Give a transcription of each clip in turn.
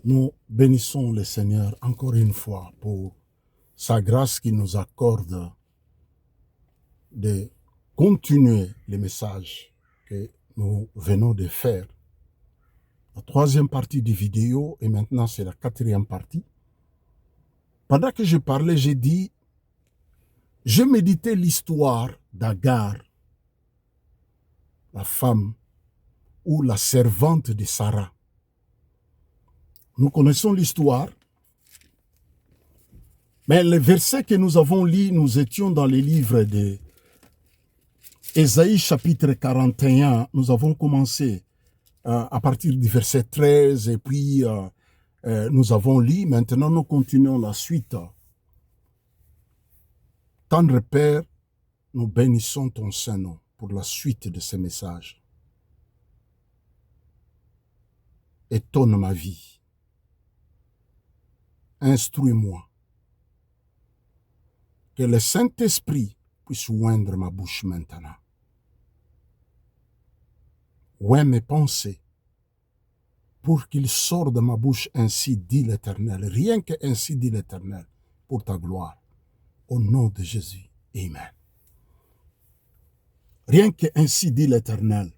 Nous bénissons le Seigneur encore une fois pour sa grâce qui nous accorde de continuer le message que nous venons de faire. La troisième partie du vidéo et maintenant c'est la quatrième partie. Pendant que je parlais, j'ai dit, je méditais l'histoire d'Agar, la femme ou la servante de Sarah. Nous connaissons l'histoire, mais les versets que nous avons lus, nous étions dans les livres de Ésaïe chapitre 41. Nous avons commencé à partir du verset 13 et puis nous avons lu. Maintenant, nous continuons la suite. Tendre Père, nous bénissons ton Saint-Nom pour la suite de ce message. Étonne ma vie. Instruis-moi. Que le Saint-Esprit puisse oindre ma bouche maintenant. Oins mes pensées, pour qu'il sorte de ma bouche, ainsi dit l'Éternel, rien que ainsi dit l'Éternel, pour ta gloire. Au nom de Jésus, Amen. Rien que ainsi dit l'Éternel.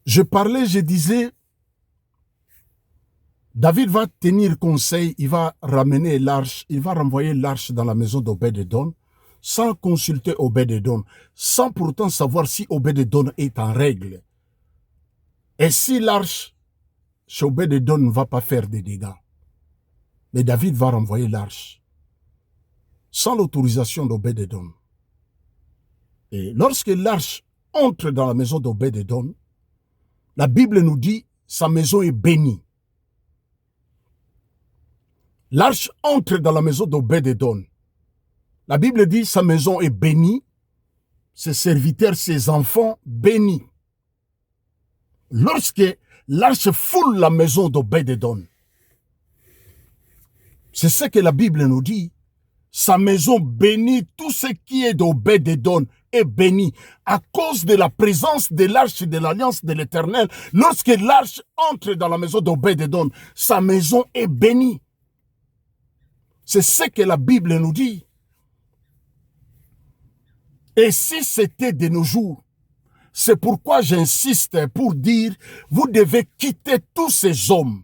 Je parlais, je disais, David va tenir conseil, il va ramener l'arche, il va renvoyer l'arche dans la maison d'Obed-Édom, sans consulter Obed-Édom, sans pourtant savoir si Obed-Édom est en règle. Et si l'arche chez Obed-Édom ne va pas faire des dégâts. Mais David va renvoyer l'arche, sans l'autorisation d'Obed-Édom. Et lorsque l'arche entre dans la maison d'Obed-Édom, la Bible nous dit, sa maison est bénie. L'arche entre dans la maison d'Obed-Édom. La Bible dit, sa maison est bénie, ses serviteurs, ses enfants bénis. Lorsque l'arche foule la maison d'Obed-Édom, c'est ce que la Bible nous dit, sa maison bénit, tout ce qui est d'Obed-Édom est béni à cause de la présence de l'arche de l'alliance de l'Éternel. Lorsque l'arche entre dans la maison d'Obed-Édom, sa maison est bénie. C'est ce que la Bible nous dit. Et si c'était de nos jours, c'est pourquoi j'insiste pour dire, vous devez quitter tous ces hommes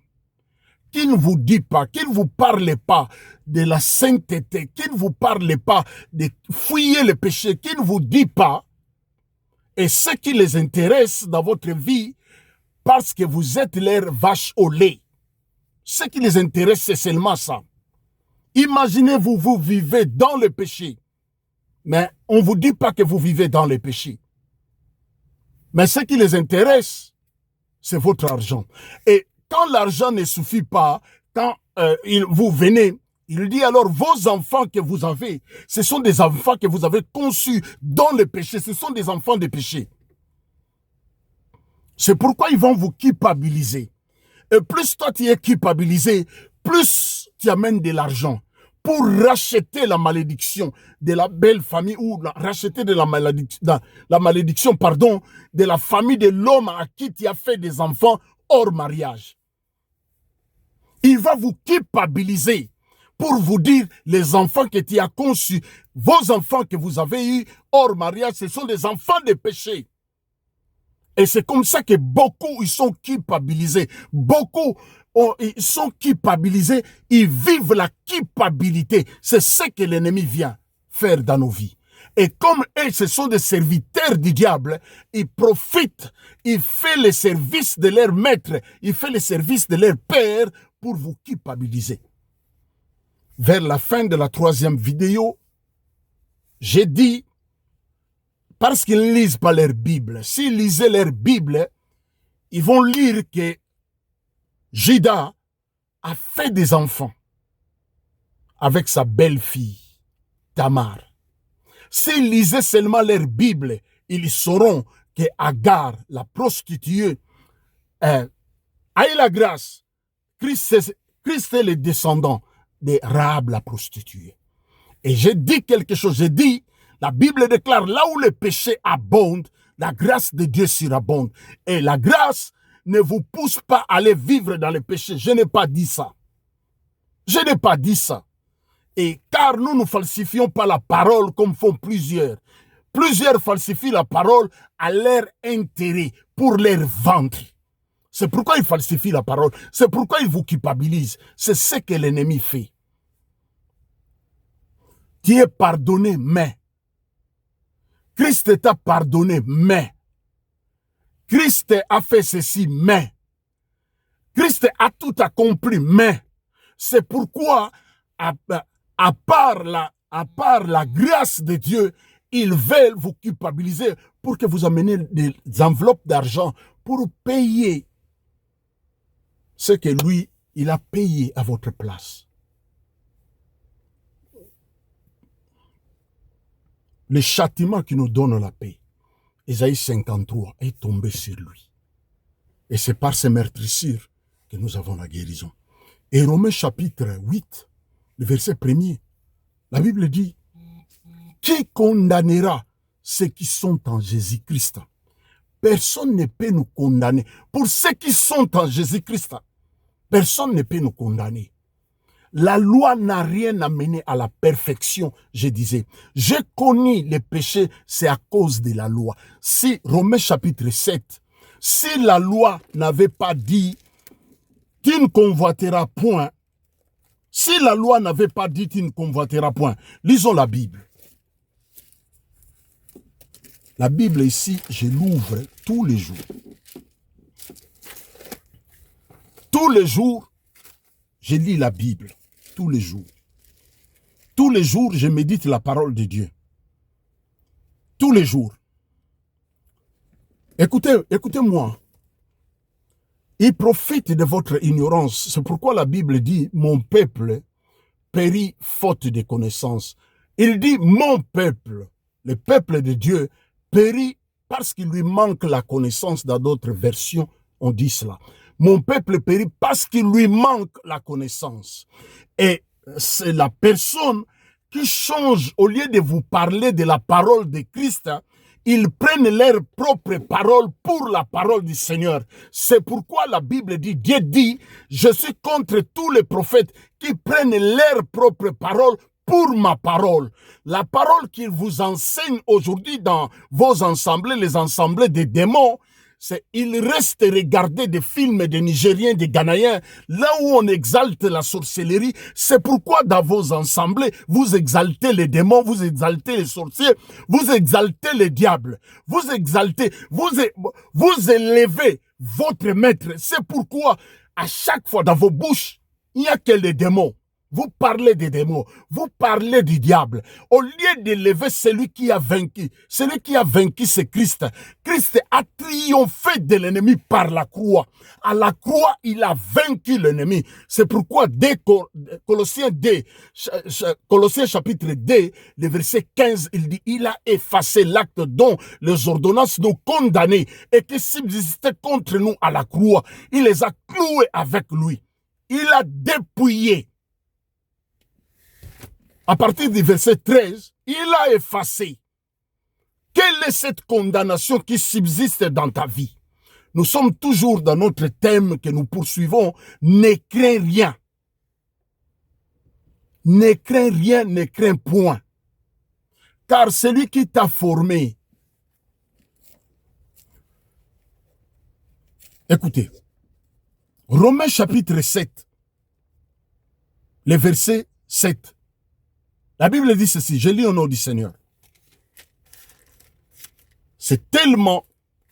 qui ne vous disent pas, qui ne vous parlent pas de la sainteté, qui ne vous parlent pas de fuyer le péché, qui ne vous disent pas, et ce qui les intéresse dans votre vie, parce que vous êtes leur vache au lait. Ce qui les intéresse, c'est seulement ça. Imaginez-vous, vous vivez dans le péché. Mais on ne vous dit pas que vous vivez dans le péché. Mais ce qui les intéresse, c'est votre argent. Et quand l'argent ne suffit pas, quand vous venez, il dit alors vos enfants que vous avez, ce sont des enfants que vous avez conçus dans le péché. Ce sont des enfants de péché. C'est pourquoi ils vont vous culpabiliser. Et plus toi tu es culpabilisé, plus tu amènes de l'argent pour racheter la malédiction de la belle famille ou racheter de la malédiction, de la famille de l'homme à qui tu as fait des enfants hors mariage. Il va vous culpabiliser pour vous dire les enfants que tu as conçus, vos enfants que vous avez eus hors mariage, ce sont des enfants de péché. Et c'est comme ça que beaucoup ils sont culpabilisés. Beaucoup ils sont culpabilisés, ils vivent la culpabilité. C'est ce que l'ennemi vient faire dans nos vies. Et comme eux, ce sont des serviteurs du diable, ils profitent, ils font le service de leur maître, ils font le service de leur père pour vous culpabiliser. Vers la fin de la troisième vidéo, j'ai dit, parce qu'ils ne lisent pas leur Bible, s'ils lisaient leur Bible, ils vont lire que Judas a fait des enfants avec sa belle-fille, Tamar. S'ils lisaient seulement leur Bible, ils sauront que Agar, la prostituée, a eu la grâce. Christ est le descendant de Rahab, la prostituée. Et j'ai dit quelque chose, j'ai dit, la Bible déclare, là où le péché abonde, la grâce de Dieu surabonde. Et la grâce ne vous pousse pas à aller vivre dans le péché. Je n'ai pas dit ça. Je n'ai pas dit ça. Et car nous ne falsifions pas la parole comme font plusieurs. Plusieurs falsifient la parole à leur intérêt, pour leur ventre. C'est pourquoi ils falsifient la parole. C'est pourquoi ils vous culpabilisent. C'est ce que l'ennemi fait. Tu es pardonné, mais. Christ t'a pardonné, mais. Christ a fait ceci, mais. Christ a tout accompli, mais. C'est pourquoi, à part la grâce de Dieu, ils veulent vous culpabiliser pour que vous ameniez des enveloppes d'argent pour payer ce que lui, il a payé à votre place. Le châtiment qui nous donne la paix, Ésaïe 53, est tombé sur lui. Et c'est par ces meurtrissures que nous avons la guérison. Et Romains chapitre 8, le verset 1er, la Bible dit, qui condamnera ceux qui sont en Jésus-Christ? Personne ne peut nous condamner. Pour ceux qui sont en Jésus-Christ, personne ne peut nous condamner. La loi n'a rien amené à la perfection, je disais. J'ai connu les péchés, c'est à cause de la loi. Si, Romains chapitre 7, si la loi n'avait pas dit, tu ne convoiteras point, si la loi n'avait pas dit, tu ne convoiteras point, lisons la Bible. La Bible ici, je l'ouvre tous les jours. Tous les jours, je lis la Bible. Tous les jours. Tous les jours, je médite la parole de Dieu. Tous les jours. Écoutez-moi. Il profite de votre ignorance. C'est pourquoi la Bible dit, mon peuple périt faute de connaissance. Il dit, mon peuple, le peuple de Dieu, périt parce qu'il lui manque la connaissance. Dans d'autres versions, on dit cela. Mon peuple périt parce qu'il lui manque la connaissance. Et c'est la personne qui change, au lieu de vous parler de la parole de Christ, ils prennent leur propre parole pour la parole du Seigneur. C'est pourquoi la Bible dit, Dieu dit, je suis contre tous les prophètes qui prennent leur propre parole pour ma parole. La parole qu'ils vous enseignent aujourd'hui dans vos assemblées, les assemblées des démons, c'est il reste regarder des films des Nigériens, des Ghanéens, là où on exalte la sorcellerie. C'est pourquoi dans vos assemblées, vous exaltez les démons, vous exaltez les sorciers, vous exaltez les diables, vous exaltez, vous élevez votre maître. C'est pourquoi à chaque fois dans vos bouches, il n'y a que les démons. Vous parlez des démons, vous parlez du diable. Au lieu d'élever celui qui a vaincu c'est Christ. Christ a triomphé de l'ennemi par la croix. À la croix, il a vaincu l'ennemi. C'est pourquoi dès Colossiens chapitre 2, le verset 15, il dit, il a effacé l'acte dont les ordonnances nous condamnaient et qui subsistaient contre nous à la croix. Il les a cloués avec lui. Il a dépouillé. À partir du verset 13, il a effacé. Quelle est cette condamnation qui subsiste dans ta vie? Nous sommes toujours dans notre thème que nous poursuivons. Ne crains rien. Ne crains rien, ne crains point. Car celui qui t'a formé. Écoutez. Romains chapitre 7. Le verset 7. La Bible dit ceci, je lis au nom du Seigneur. C'est tellement,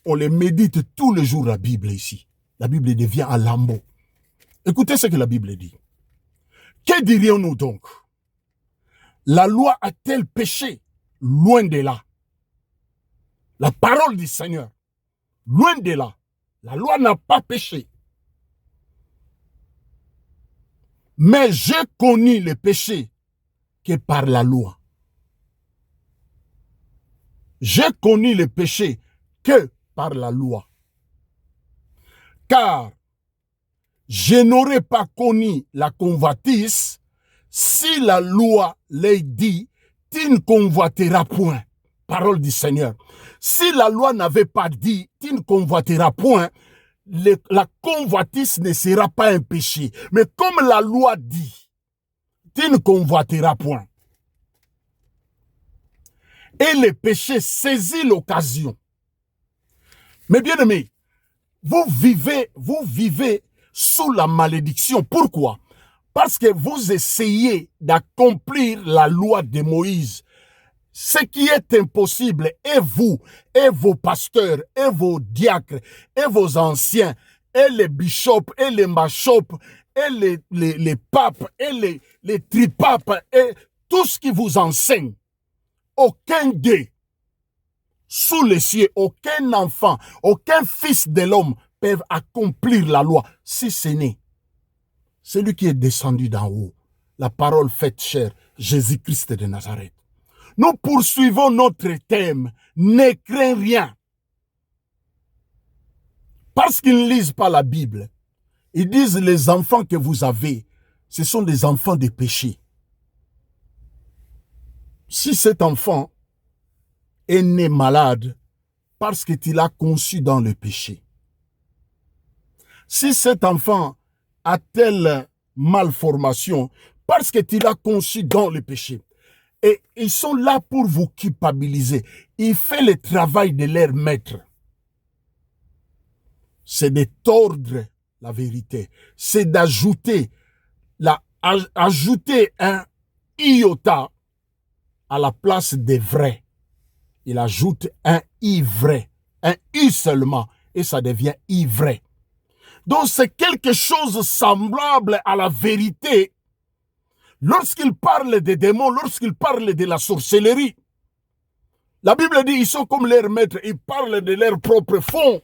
on les médite tous les jours la Bible ici. La Bible devient un lambeau. Écoutez ce que la Bible dit. Que dirions-nous donc? La loi a-t-elle péché? Loin de là. La parole du Seigneur, loin de là. La loi n'a pas péché. Mais j'ai connu le péché que par la loi. J'ai connu le péché que par la loi. Car je n'aurais pas connu la convoitise si la loi l'ait dit, tu ne convoiteras point. Parole du Seigneur. Si la loi n'avait pas dit, tu ne convoiteras point, la convoitise ne sera pas un péché. Mais comme la loi dit, tu ne convoiteras point. Et le péché saisit l'occasion. Mais bien aimé, vous vivez sous la malédiction. Pourquoi? Parce que vous essayez d'accomplir la loi de Moïse. Ce qui est impossible, et vous, et vos pasteurs, et vos diacres, et vos anciens, et les bishops, et les machopes, et les papes, et les tripapes, et tout ce qui vous enseigne, aucun d'eux, sous les cieux, aucun enfant, aucun fils de l'homme peuvent accomplir la loi, si ce n'est celui qui est descendu d'en haut, la parole faite chair, Jésus-Christ de Nazareth. Nous poursuivons notre thème, ne crains rien. Parce qu'ils ne lisent pas la Bible, ils disent les enfants que vous avez, ce sont des enfants de péché. Si cet enfant est né malade, parce que tu l'as conçu dans le péché. Si cet enfant a telle malformation, parce que tu l'as conçu dans le péché. Et ils sont là pour vous culpabiliser. Ils font le travail de leur maître. C'est de tordre la vérité. C'est d'ajouter un iota à la place des vrais. Il ajoute un i vrai, un i seulement, et ça devient i vrai. Donc c'est quelque chose semblable à la vérité. Lorsqu'il parle des démons, lorsqu'il parle de la sorcellerie, la Bible dit ils sont comme leurs maîtres, ils parlent de leur propre fond.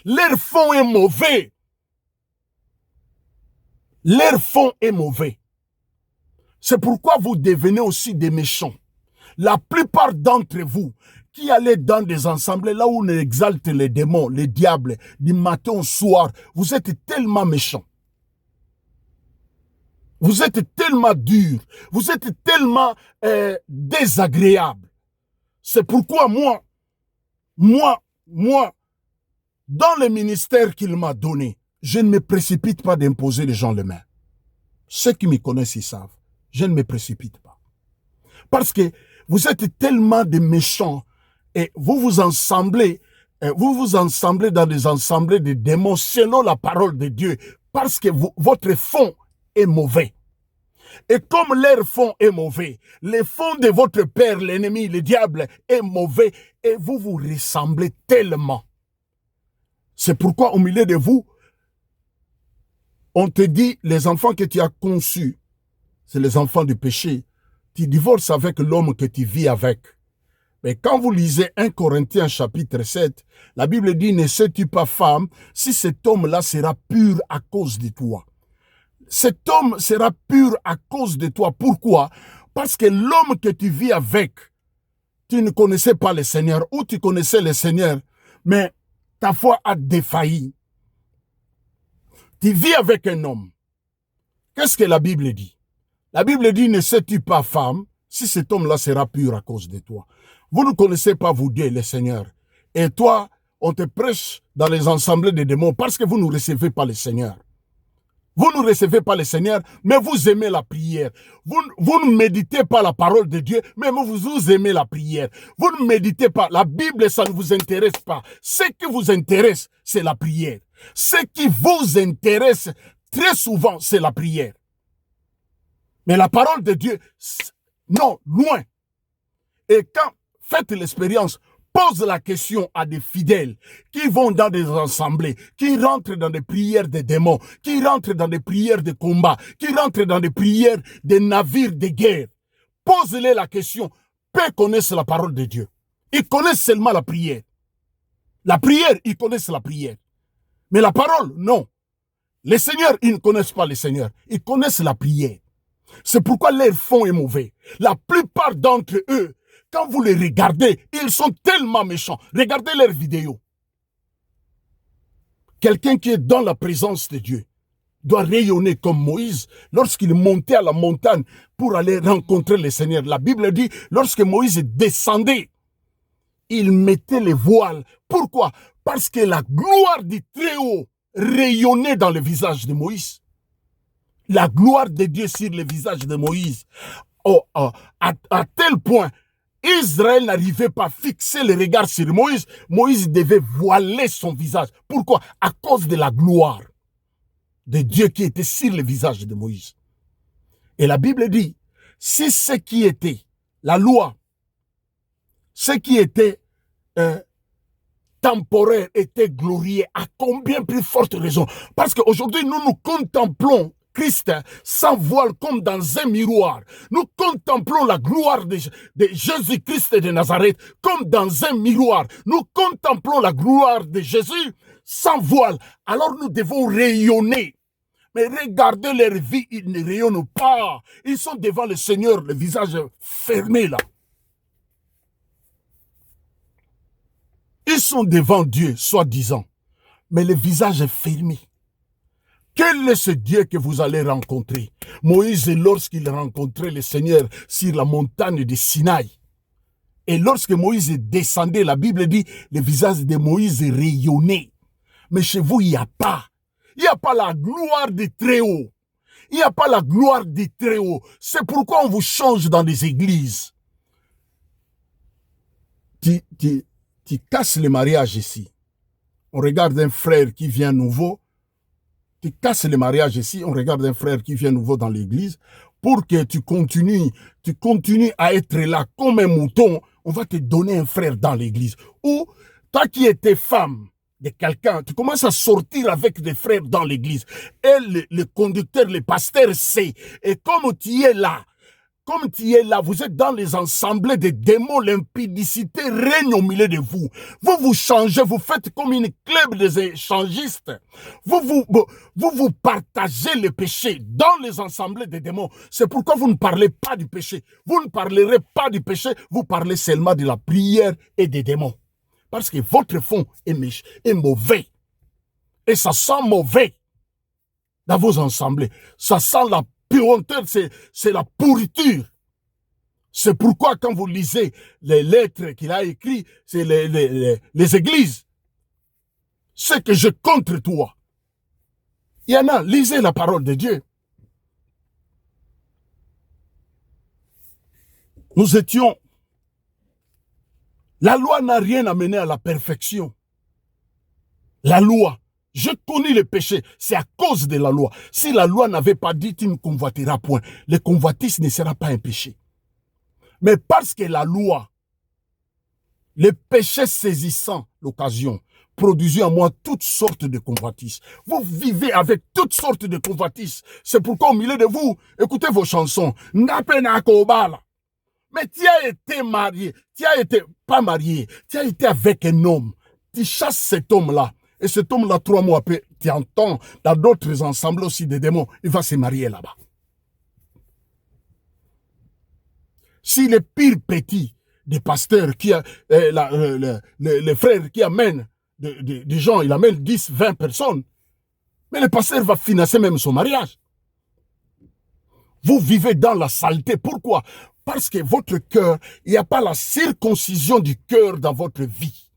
Leur fond est mauvais. Leur fond est mauvais. C'est pourquoi vous devenez aussi des méchants. La plupart d'entre vous qui allez dans des assemblées là où on exalte les démons, les diables, du matin au soir, vous êtes tellement méchants. Vous êtes tellement dur, vous êtes tellement désagréable. C'est pourquoi moi, dans le ministère qu'il m'a donné, je ne me précipite pas d'imposer les gens les mains. Ceux qui me connaissent, ils savent. Je ne me précipite pas. Parce que vous êtes tellement de méchants et vous vous ensemblez dans des assemblées de démons selon la parole de Dieu parce que votre fond est mauvais. Et comme leur fond est mauvais, le fond de votre père, l'ennemi, le diable, est mauvais et vous vous ressemblez tellement. C'est pourquoi au milieu de vous, on te dit, les enfants que tu as conçus, c'est les enfants du péché. Tu divorces avec l'homme que tu vis avec. Mais quand vous lisez 1 Corinthiens chapitre 7, la Bible dit, ne sais-tu pas, femme, si cet homme-là sera pur à cause de toi. Cet homme sera pur à cause de toi. Pourquoi? Parce que l'homme que tu vis avec, tu ne connaissais pas le Seigneur, ou tu connaissais le Seigneur, mais ta foi a défailli. Tu vis avec un homme. Qu'est-ce que la Bible dit? La Bible dit, ne sais-tu pas, femme, si cet homme-là sera pur à cause de toi. Vous ne connaissez pas, vous deux, le Seigneur. Et toi, on te prêche dans les assemblées des démons parce que vous ne recevez pas le Seigneur. Vous ne recevez pas le Seigneur, mais vous aimez la prière. Vous ne méditez pas la parole de Dieu, mais vous aimez la prière. Vous ne méditez pas. La Bible, ça ne vous intéresse pas. Ce qui vous intéresse, c'est la prière. Ce qui vous intéresse, très souvent, c'est la prière. Mais la parole de Dieu, non, loin. Et quand faites l'expérience, pose la question à des fidèles qui vont dans des assemblées, qui rentrent dans des prières de démons, qui rentrent dans des prières de combat, qui rentrent dans des prières de navires de guerre. Pose-les la question. Peu connaissent la parole de Dieu. Ils connaissent seulement la prière. La prière, ils connaissent la prière. Mais la parole, non. Les seigneurs, ils ne connaissent pas les seigneurs. Ils connaissent la prière. C'est pourquoi leur fond est mauvais. La plupart d'entre eux, quand vous les regardez, ils sont tellement méchants. Regardez leurs vidéos. Quelqu'un qui est dans la présence de Dieu doit rayonner comme Moïse lorsqu'il montait à la montagne pour aller rencontrer le Seigneur. La Bible dit, lorsque Moïse descendait, il mettait les voiles. Pourquoi? Parce que la gloire du Très-Haut rayonné dans le visage de Moïse. La gloire de Dieu sur le visage de Moïse. À tel point, Israël n'arrivait pas à fixer le regard sur Moïse. Moïse devait voiler son visage. Pourquoi? À cause de la gloire de Dieu qui était sur le visage de Moïse. Et la Bible dit, si ce qui était la loi, ce qui était temporaire était glorieux, à combien plus forte raison? Parce qu'aujourd'hui, nous contemplons Christ sans voile comme dans un miroir. Nous contemplons la gloire de Jésus-Christ de Nazareth comme dans un miroir. Nous contemplons la gloire de Jésus sans voile. Alors nous devons rayonner. Mais regardez leur vie, ils ne rayonnent pas. Ils sont devant le Seigneur, le visage fermé là. Ils sont devant Dieu, soi-disant, mais le visage est fermé. Quel est ce Dieu que vous allez rencontrer? Moïse, lorsqu'il rencontrait le Seigneur sur la montagne de Sinaï, et lorsque Moïse descendait, la Bible dit, le visage de Moïse rayonnait. Mais chez vous, il n'y a pas. Il n'y a pas la gloire du Très-Haut. Il n'y a pas la gloire du Très-Haut. C'est pourquoi on vous change dans les églises. Tu casses le mariage ici. On regarde un frère qui vient nouveau. Tu casses le mariage ici. On regarde un frère qui vient nouveau dans l'église. Pour que tu continues à être là comme un mouton, on va te donner un frère dans l'église. Ou toi qui étais femme de quelqu'un, tu commences à sortir avec des frères dans l'église. Et le conducteur, le pasteur sait. Et comme tu es là, vous êtes dans les assemblées de démons, l'impudicité règne au milieu de vous. Vous vous changez, vous faites comme une club des échangistes. Vous partagez le péché dans les assemblées de démons. C'est pourquoi vous ne parlez pas du péché. Vous ne parlerez pas du péché, vous parlez seulement de la prière et des démons. Parce que votre fond est mauvais. Et ça sent mauvais dans vos assemblées. Ça sent la puanteur, c'est la pourriture. C'est pourquoi quand vous lisez les lettres qu'il a écrites, c'est les églises. Ce que je contre toi. Il y en a, lisez la parole de Dieu. Nous étions... La loi n'a rien amené à la perfection. La loi, je connais le péché, c'est à cause de la loi. Si la loi n'avait pas dit tu ne convoiteras point, le convoitise ne sera pas un péché. Mais parce que la loi, le péché saisissant l'occasion, produisait en moi toutes sortes de convoitises. Vous vivez avec toutes sortes de convoitises. C'est pourquoi au milieu de vous, écoutez vos chansons. Mais tu as été marié, tu as été pas marié, tu as été avec un homme. Tu chasses cet homme-là. Et cet homme-là, 3 mois après, tu entends dans d'autres ensembles aussi des démons, il va se marier là-bas. Si le pire petit des pasteurs, qui a, les frères qui amènent des gens, il amène 10, 20 personnes, mais le pasteur va financer même son mariage. Vous vivez dans la saleté. Pourquoi? Parce que votre cœur, il n'y a pas la circoncision du cœur dans votre vie.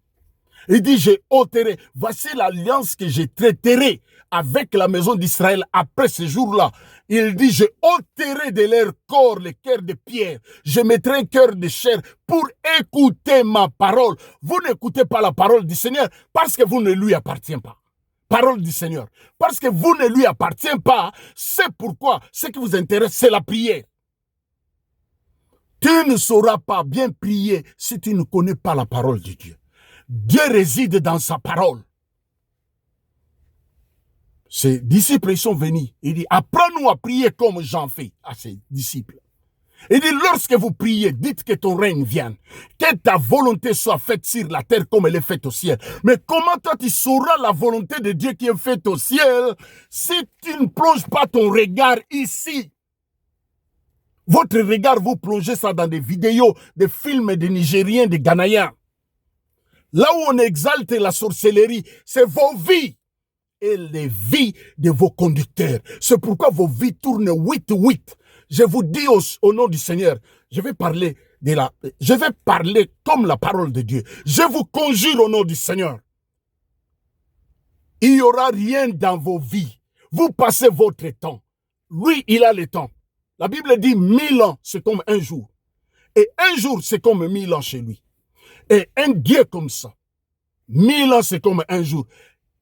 Il dit, je ôterai, voici l'alliance que je traiterai avec la maison d'Israël après ce jour-là. Il dit, je ôterai de leur corps le cœur de pierre. Je mettrai un cœur de chair pour écouter ma parole. Vous n'écoutez pas la parole du Seigneur parce que vous ne lui appartenez pas. Parole du Seigneur. Parce que vous ne lui appartenez pas, c'est pourquoi ce qui vous intéresse, c'est la prière. Tu ne sauras pas bien prier si tu ne connais pas la parole de Dieu. Dieu réside dans sa parole. Ses disciples, ils sont venus. Il dit, apprends-nous à prier comme Jean fait à ses disciples. Il dit, lorsque vous priez, dites que ton règne vienne. Que ta volonté soit faite sur la terre comme elle est faite au ciel. Mais comment toi tu sauras la volonté de Dieu qui est faite au ciel si tu ne plonges pas ton regard ici? Votre regard, vous plongez ça dans des vidéos, des films des Nigériens, des Ghanéens. Là où on exalte la sorcellerie, c'est vos vies et les vies de vos conducteurs. C'est pourquoi vos vies tournent 8-8. Je vous dis au nom du Seigneur, je vais parler comme la parole de Dieu. Je vous conjure au nom du Seigneur. Il n'y aura rien dans vos vies. Vous passez votre temps. Lui, il a le temps. La Bible dit 1000 ans, c'est comme un jour. Et un jour, c'est comme 1000 ans chez lui. Et un Dieu comme ça, 1000 ans, c'est comme un jour.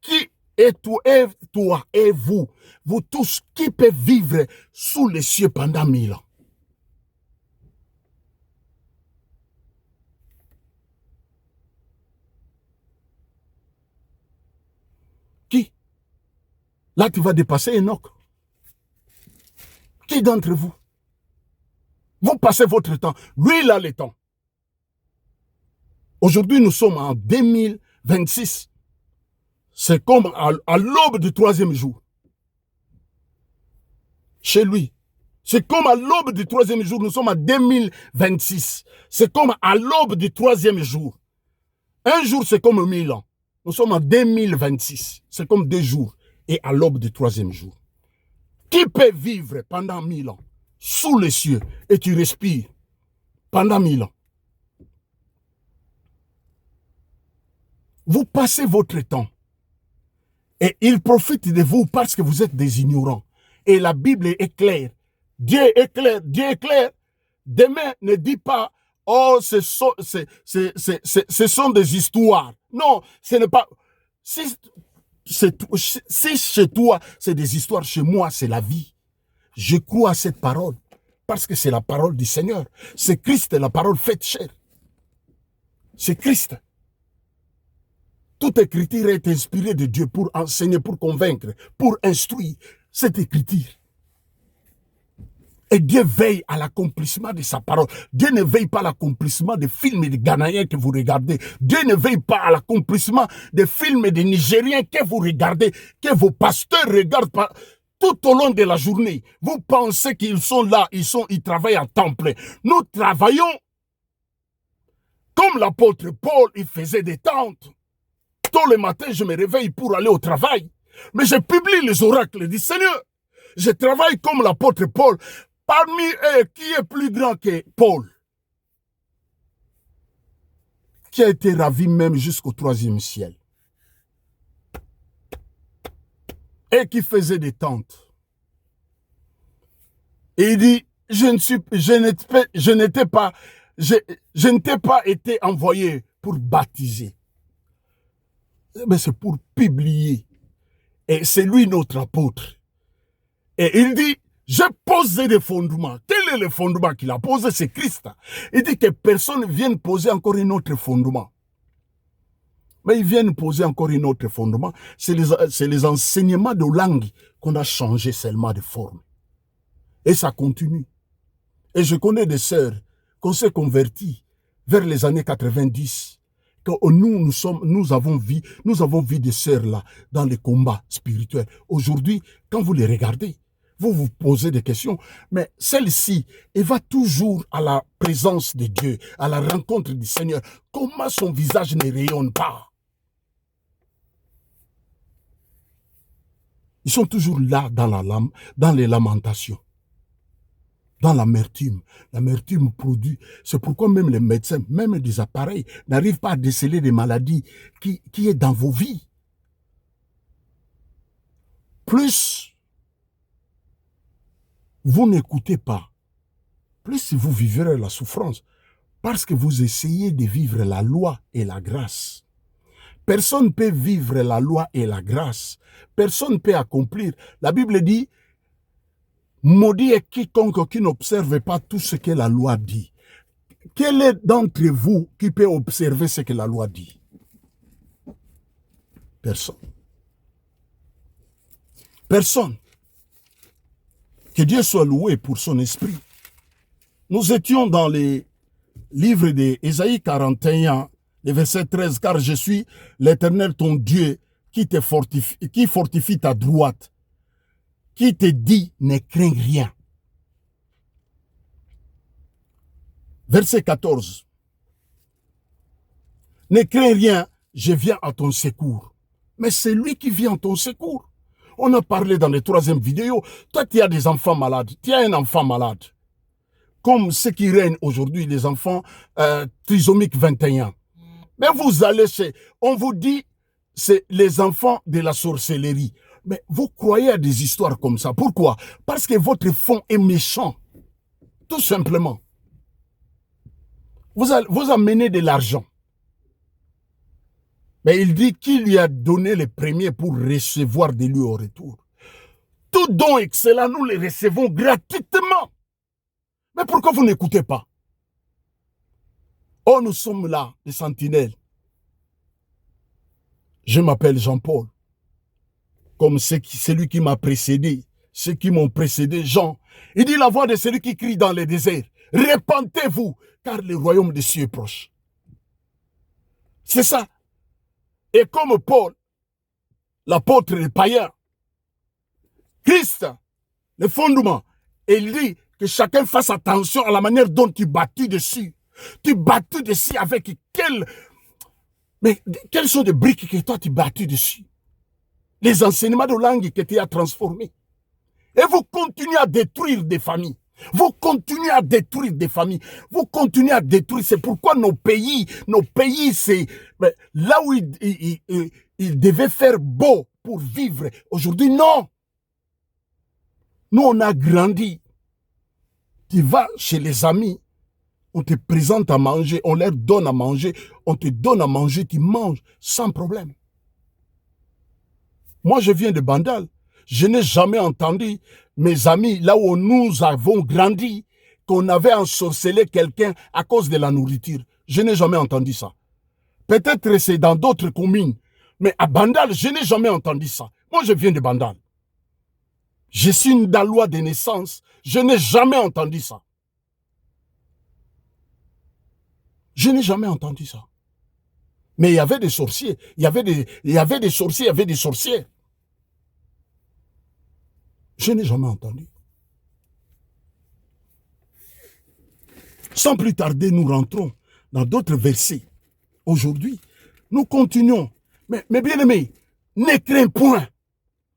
Qui est toi et vous tous, qui peut vivre sous les cieux pendant 1000 ans? Qui? Là, tu vas dépasser Enoch. Qui d'entre vous? Vous passez votre temps. Lui, il a le temps. Aujourd'hui, nous sommes en 2026. C'est comme à l'aube du 3e jour. Chez lui. C'est comme à l'aube du 3e jour. Nous sommes en 2026. C'est comme à l'aube du 3e jour. Un jour, c'est comme 1000 ans. Nous sommes en 2026. C'est comme 2 jours. Et à l'aube du 3e jour. Qui peut vivre pendant 1000 ans sous les cieux et tu respires pendant 1000 ans? Vous passez votre temps et il profite de vous parce que vous êtes des ignorants. Et la Bible est claire. Dieu est clair. Dieu est clair. Demain, ne dis pas, oh, ce sont des histoires. Non, ce n'est pas... Si chez toi, c'est des histoires, chez moi, c'est la vie. Je crois à cette parole parce que c'est la parole du Seigneur. C'est Christ, la parole faite chair. C'est Christ. Toute écriture est inspirée de Dieu pour enseigner, pour convaincre, pour instruire. Cette écriture. Et Dieu veille à l'accomplissement de sa parole. Dieu ne veille pas à l'accomplissement des films des Ghanéens que vous regardez. Dieu ne veille pas à l'accomplissement des films des Nigériens que vous regardez, que vos pasteurs regardent tout au long de la journée. Vous pensez qu'ils sont là, ils travaillent à temps plein. Nous travaillons comme l'apôtre Paul, il faisait des tentes. Tôt le matin, je me réveille pour aller au travail. Mais je publie les oracles du Seigneur. Je travaille comme l'apôtre Paul. Parmi eux, qui est plus grand que Paul? Qui a été ravi même jusqu'au 3e ciel. Et qui faisait des tentes. Et il dit, je n'étais pas été envoyé pour baptiser. Mais c'est pour publier. Et c'est lui notre apôtre. Et il dit, j'ai posé des fondements. Quel est le fondement qu'il a posé? C'est Christ. Il dit que personne ne vienne poser encore un autre fondement. Mais ils viennent poser encore un autre fondement. C'est les enseignements de langue qu'on a changé seulement de forme. Et ça continue. Et je connais des sœurs qu'on s'est converties vers les années 90. Que nous avons vu des sœurs là dans les combats spirituels. Aujourd'hui, quand vous les regardez, vous vous posez des questions, mais celle-ci, elle va toujours à la présence de Dieu, à la rencontre du Seigneur. Comment son visage ne rayonne pas? Ils sont toujours là dans les lamentations, dans l'amertume. L'amertume produit. C'est pourquoi même les médecins, même des appareils, n'arrivent pas à déceler des maladies qui est dans vos vies. Plus vous n'écoutez pas, plus vous vivrez la souffrance, parce que vous essayez de vivre la loi et la grâce. Personne ne peut vivre la loi et la grâce. Personne ne peut accomplir. La Bible dit, maudit est quiconque qui n'observe pas tout ce que la loi dit. Quel est d'entre vous qui peut observer ce que la loi dit? Personne. Personne. Que Dieu soit loué pour son esprit. Nous étions dans les livres d'Ésaïe 41, le verset 13, car je suis l'Éternel ton Dieu qui fortifie ta droite, qui te dit ne crains rien. Verset 14. Ne crains rien, je viens à ton secours. Mais c'est lui qui vient à ton secours. On a parlé dans les 3e vidéos. Toi, tu as des enfants malades. Tu as un enfant malade. Comme ceux qui règnent aujourd'hui, les enfants trisomiques 21. Mais vous allez on vous dit, c'est les enfants de la sorcellerie. Mais vous croyez à des histoires comme ça. Pourquoi? Parce que votre fond est méchant. Tout simplement. Vous amenez de l'argent. Mais il dit qu'il lui a donné les premiers pour recevoir de lui au retour. Tout don excellent, nous les recevons gratuitement. Mais pourquoi vous n'écoutez pas? Oh, nous sommes là, les sentinelles. Je m'appelle Jean-Paul. Comme celui qui m'a précédé, ceux qui m'ont précédé, Jean. Il dit la voix de celui qui crie dans les déserts. Répentez-vous, car le royaume des cieux est proche. C'est ça. Et comme Paul, l'apôtre des païens, Christ, le fondement, et il dit que chacun fasse attention à la manière dont tu bâtis dessus. Tu bâtis dessus avec mais quelles sont les briques que toi tu bâtis dessus? Les enseignements de langue que tu as transformés. Et vous continuez à détruire des familles. Vous continuez à détruire des familles. Vous continuez à détruire. C'est pourquoi nos pays, c'est là où ils devaient faire beau pour vivre. Aujourd'hui, non. Nous, on a grandi. Tu vas chez les amis, on te présente à manger, on leur donne à manger, on te donne à manger, tu manges sans problème. Moi, je viens de Bandal. Je n'ai jamais entendu mes amis, là où nous avons grandi, qu'on avait ensorcelé quelqu'un à cause de la nourriture. Je n'ai jamais entendu ça. Peut-être c'est dans d'autres communes, mais à Bandal, je n'ai jamais entendu ça. Moi, je viens de Bandal. Je suis une Dalois de naissance. Je n'ai jamais entendu ça. Je n'ai jamais entendu ça. Mais il y avait des sorciers. Il y avait des sorciers, il y avait des sorcières. Je n'ai jamais entendu. Sans plus tarder, nous rentrons dans d'autres versets. Aujourd'hui, nous continuons. Mais bien aimés, ne crains point.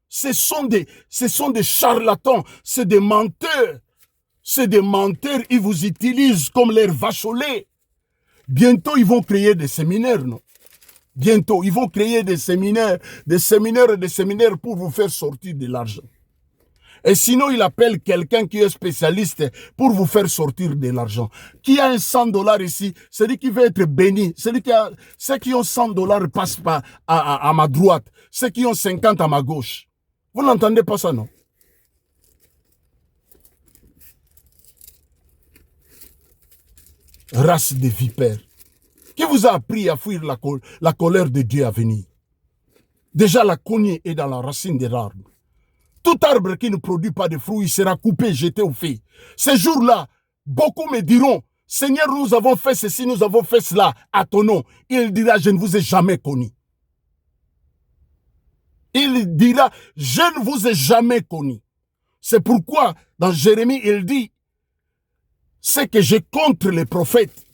Ce sont des charlatans, c'est des menteurs. C'est des menteurs, ils vous utilisent comme leurs vaches au lait. Bientôt, ils vont créer des séminaires, non? Bientôt, ils vont créer des séminaires pour vous faire sortir de l'argent. Et sinon, il appelle quelqu'un qui est spécialiste pour vous faire sortir de l'argent. Qui a un $100 ici, celui qui veut être béni, ceux qui ont $100 passent pas à ma droite, ceux qui ont 50 à ma gauche. Vous n'entendez pas ça, non? Race de vipères. Qui vous a appris à fuir la colère de Dieu à venir? Déjà, la cognée est dans la racine de l'arbre. Tout arbre qui ne produit pas de fruits sera coupé, jeté au feu. Ces jours-là, beaucoup me diront, Seigneur, nous avons fait ceci, nous avons fait cela à ton nom. Il dira, je ne vous ai jamais connu. Il dira, je ne vous ai jamais connu. C'est pourquoi, dans Jérémie, il dit, c'est que j'ai contre les prophètes.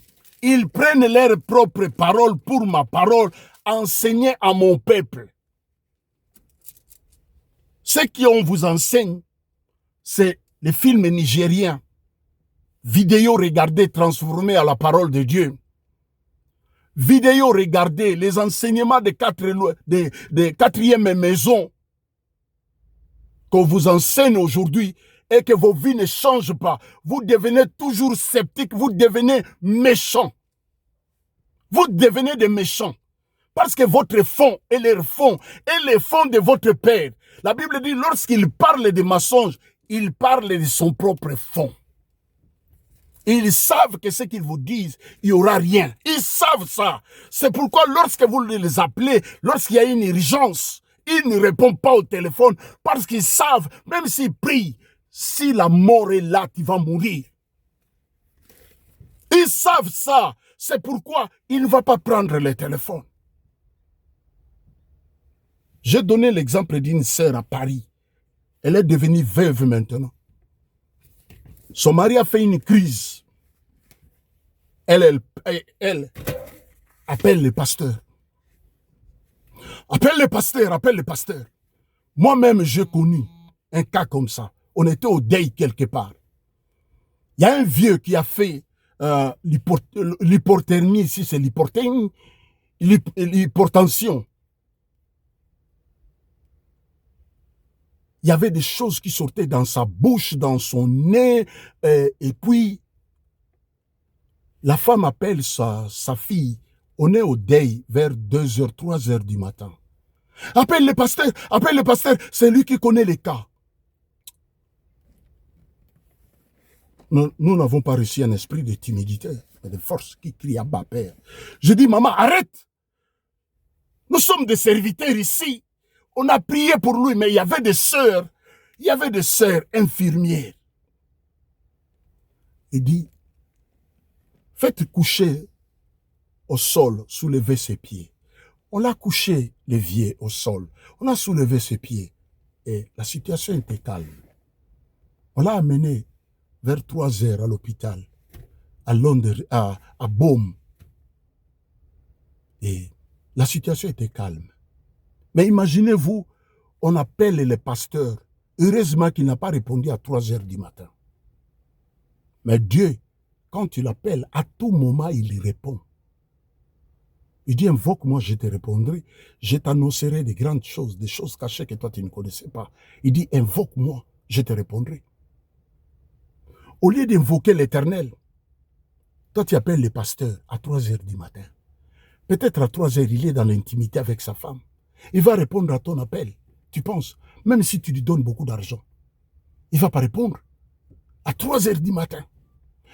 Ils prennent leurs propres paroles pour ma parole, enseigner à mon peuple. Ce qu'on vous enseigne, c'est les films nigériens, vidéos regardées transformées à la parole de Dieu, vidéos regardées, les enseignements de quatrième maison qu'on vous enseigne aujourd'hui et que vos vies ne changent pas. Vous devenez toujours sceptiques, vous devenez méchants. Vous devenez des méchants. Parce que votre fond et leur fond et les fonds de votre père. La Bible dit, lorsqu'il parle de mensonges, il parle de son propre fond. Ils savent que ce qu'ils vous disent, il n'y aura rien. Ils savent ça. C'est pourquoi lorsque vous les appelez, lorsqu'il y a une urgence, ils ne répondent pas au téléphone parce qu'ils savent, même s'ils prient, si la mort est là, tu vas mourir. Ils savent ça. C'est pourquoi il ne va pas prendre le téléphone. J'ai donné l'exemple d'une sœur à Paris. Elle est devenue veuve maintenant. Son mari a fait une crise. Elle appelle le pasteur. Appelle le pasteur. Moi-même, j'ai connu un cas comme ça. On était au deuil quelque part. Il y a un vieux qui a fait l'hypothermie, ici c'est l'hypotension. Il y avait des choses qui sortaient dans sa bouche, dans son nez. Et puis, la femme appelle sa fille. On est au deuil vers 2h, 3h du matin. Appelle le pasteur, c'est lui qui connaît les cas. Nous n'avons pas reçu un esprit de timidité, mais de force qui crie à bas père. Je dis, maman, arrête. Nous sommes des serviteurs ici. On a prié pour lui, mais il y avait des sœurs infirmières. Il dit, faites coucher au sol, soulevez ses pieds. On l'a couché, le vieux, au sol. On a soulevé ses pieds. Et la situation était calme. On l'a amené vers 3h à l'hôpital, à Londres, à Beaume. Et la situation était calme. Mais imaginez-vous, on appelle le pasteur. Heureusement qu'il n'a pas répondu à 3h du matin. Mais Dieu, quand tu l'appelles, à tout moment, il y répond. Il dit, invoque-moi, je te répondrai. Je t'annoncerai des grandes choses, des choses cachées que toi, tu ne connaissais pas. Il dit, invoque-moi, je te répondrai. Au lieu d'invoquer l'Éternel, toi, tu appelles le pasteur à 3h du matin. Peut-être à 3h, il est dans l'intimité avec sa femme. Il va répondre à ton appel. Tu penses, même si tu lui donnes beaucoup d'argent, il ne va pas répondre à 3h du matin.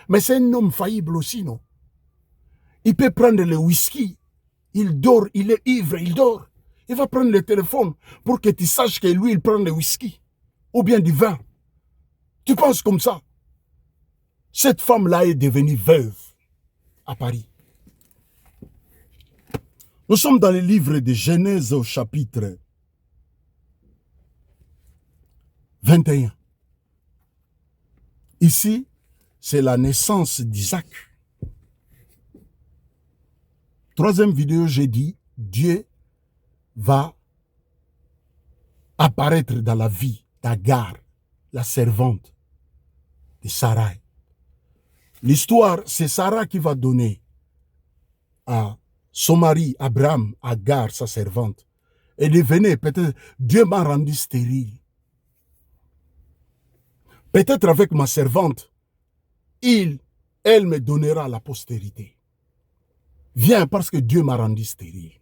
Mais c'est un homme faillible aussi, non? Il peut prendre le whisky, il dort, il est ivre, il dort. Il va prendre le téléphone pour que tu saches que lui, il prend le whisky ou bien du vin. Tu penses comme ça? Cette femme-là est devenue veuve à Paris. Nous sommes dans le livre de Genèse au chapitre 21. Ici, c'est la naissance d'Isaac. Troisième vidéo, j'ai dit, Dieu va apparaître dans la vie d'Agar, la servante de Sarai. L'histoire, c'est Sarah qui va donner à son mari, Abraham, Agar, sa servante. Et devenez, peut-être, Dieu m'a rendu stérile. Peut-être avec ma servante, elle me donnera la postérité. Viens parce que Dieu m'a rendu stérile.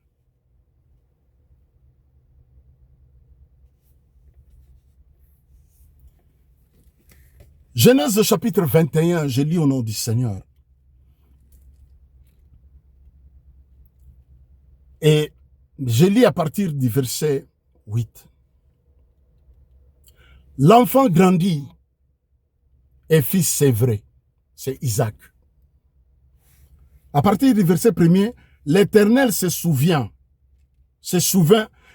Genèse chapitre 21, je lis au nom du Seigneur. Et je lis à partir du verset 8. L'enfant grandit et fils c'est vrai, c'est Isaac. À partir du verset 1er, l'Éternel se souvint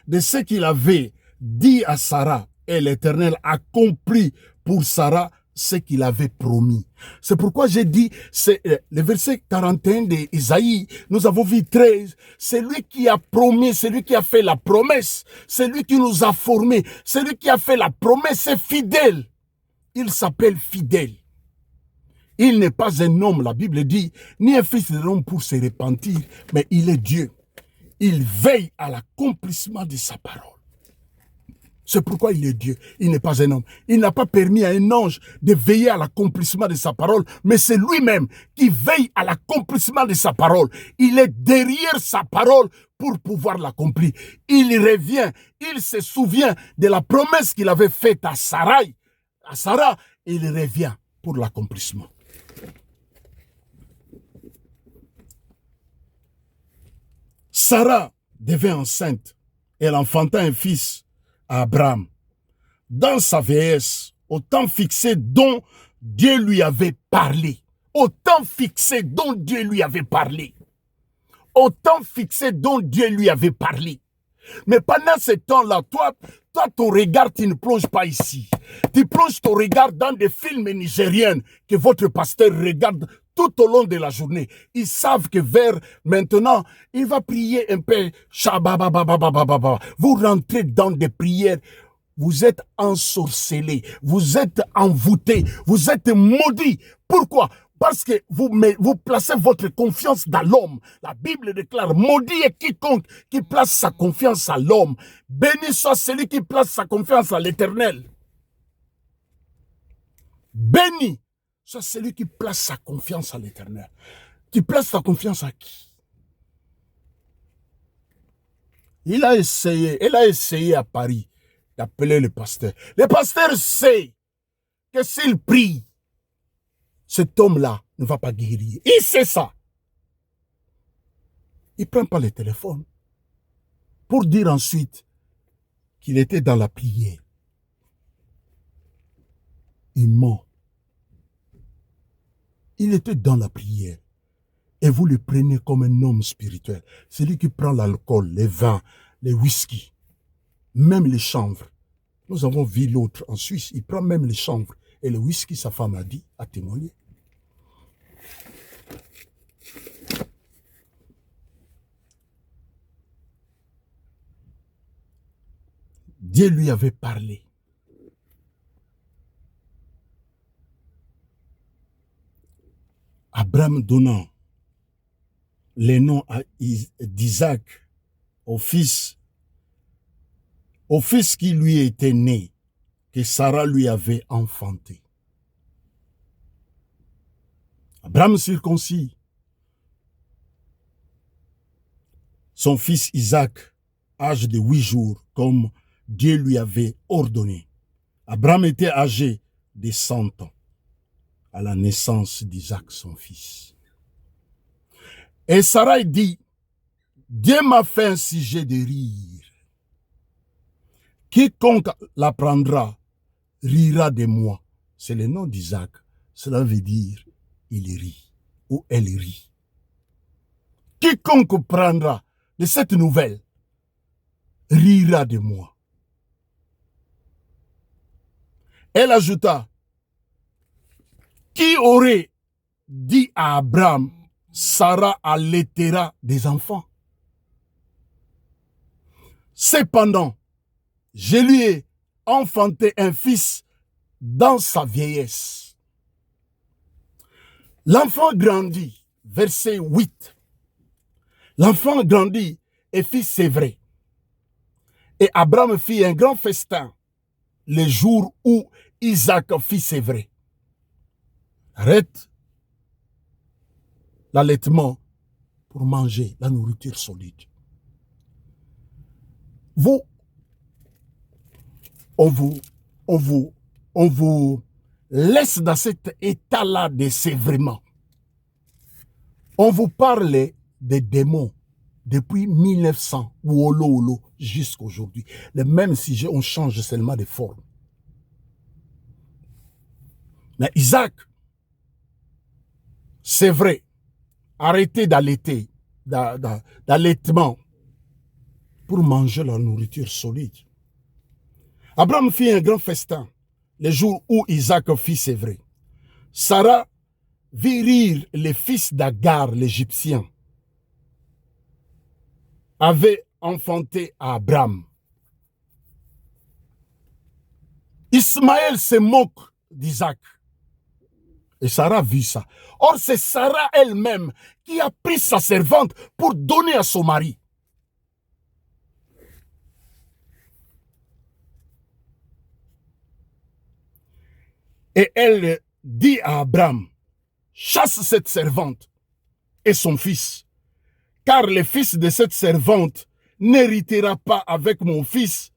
de ce qu'il avait dit à Sarah et l'Éternel accomplit pour Sarah ce qu'il avait promis. C'est pourquoi j'ai dit, c'est le verset 41 d'Isaïe, nous avons vu 13, c'est lui qui a promis, c'est lui qui a fait la promesse, c'est lui qui nous a formés, c'est lui qui a fait la promesse, c'est fidèle. Il s'appelle fidèle. Il n'est pas un homme, la Bible dit, ni un fils de l'homme pour se repentir, mais il est Dieu. Il veille à l'accomplissement de sa parole. C'est pourquoi il est Dieu, il n'est pas un homme. Il n'a pas permis à un ange de veiller à l'accomplissement de sa parole, mais c'est lui-même qui veille à l'accomplissement de sa parole. Il est derrière sa parole pour pouvoir l'accomplir. Il revient, il se souvient de la promesse qu'il avait faite à Sarah, il revient pour l'accomplissement. Sarah devint enceinte, elle enfanta un fils à Abraham, dans sa vieillesse, au temps fixé dont Dieu lui avait parlé. Au temps fixé dont Dieu lui avait parlé. Au temps fixé dont Dieu lui avait parlé. Mais pendant ce temps-là, toi, ton regard, tu ne plonges pas ici. Tu plonges ton regard dans des films nigériens que votre pasteur regarde tout au long de la journée. Ils savent que vers maintenant, il va prier un peu. Vous rentrez dans des prières. Vous êtes ensorcelés. Vous êtes envoûtés. Vous êtes maudits. Pourquoi? Parce que vous placez votre confiance dans l'homme. La Bible déclare, maudit est quiconque qui place sa confiance à l'homme. Béni soit celui qui place sa confiance à l'Éternel. Béni soit celui qui place sa confiance à l'Éternel. Tu places ta confiance à qui? Elle a essayé à Paris d'appeler le pasteur. Le pasteur sait que s'il prie, cet homme-là ne va pas guérir. Il sait ça. Il ne prend pas le téléphone pour dire ensuite qu'il était dans la prière. Il ment. Il était dans la prière. Et vous le prenez comme un homme spirituel. Celui qui prend l'alcool, les vins, les whisky, même les chanvres. Nous avons vu l'autre en Suisse, il prend même les chanvres. Et le whisky, sa femme a dit, a témoigné. Dieu lui avait parlé. Abraham donnant les noms d'Isaac au fils qui lui était né, que Sarah lui avait enfanté. Abraham circoncis son fils Isaac, âge de 8 jours, comme Dieu lui avait ordonné. Abraham était âgé de 100 ans à la naissance d'Isaac, son fils. Et Sarah dit, Dieu m'a fait un sujet de rire. Quiconque l'apprendra rira de moi. C'est le nom d'Isaac. Cela veut dire, il rit ou elle rit. Quiconque prendra de cette nouvelle rira de moi. Elle ajouta, qui aurait dit à Abraham, Sarah allaitera des enfants? Cependant, je lui ai enfanté un fils dans sa vieillesse. L'enfant grandit, verset 8. L'enfant grandit et fit sévrer. Et Abraham fit un grand festin le jour où Isaac fit sévrer. Arrête l'allaitement pour manger la nourriture solide. On vous laisse dans cet état-là de sévrement. On vous parle des démons depuis 1900, ou jusqu'à aujourd'hui. Le même sujet, on change seulement de forme. Mais Isaac, c'est vrai, arrêtez d'allaiter, d'allaitement pour manger la nourriture solide. Abraham fit un grand festin le jour où Isaac fit sévrer. Sarah vit rire les fils d'Agar, l'Égyptien, avait enfanté à Abraham. Ismaël se moque d'Isaac. Et Sarah vit ça. Or, c'est Sarah elle-même qui a pris sa servante pour donner à son mari. Et elle dit à Abraham, chasse cette servante et son fils, car le fils de cette servante n'héritera pas avec mon fils,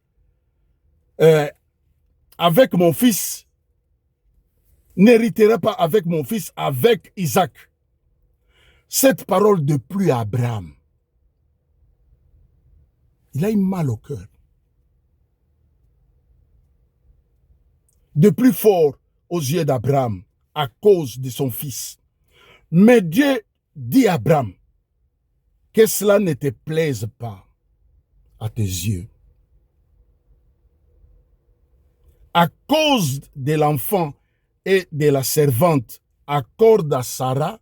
n'héritera pas avec mon fils, avec Isaac. Cette parole déplut à Abraham. Il a eu mal au cœur. De plus fort aux yeux d'Abraham à cause de son fils. Mais Dieu dit à Abraham que cela ne te plaise pas à tes yeux. À cause de l'enfant et de la servante, accorde à Sarah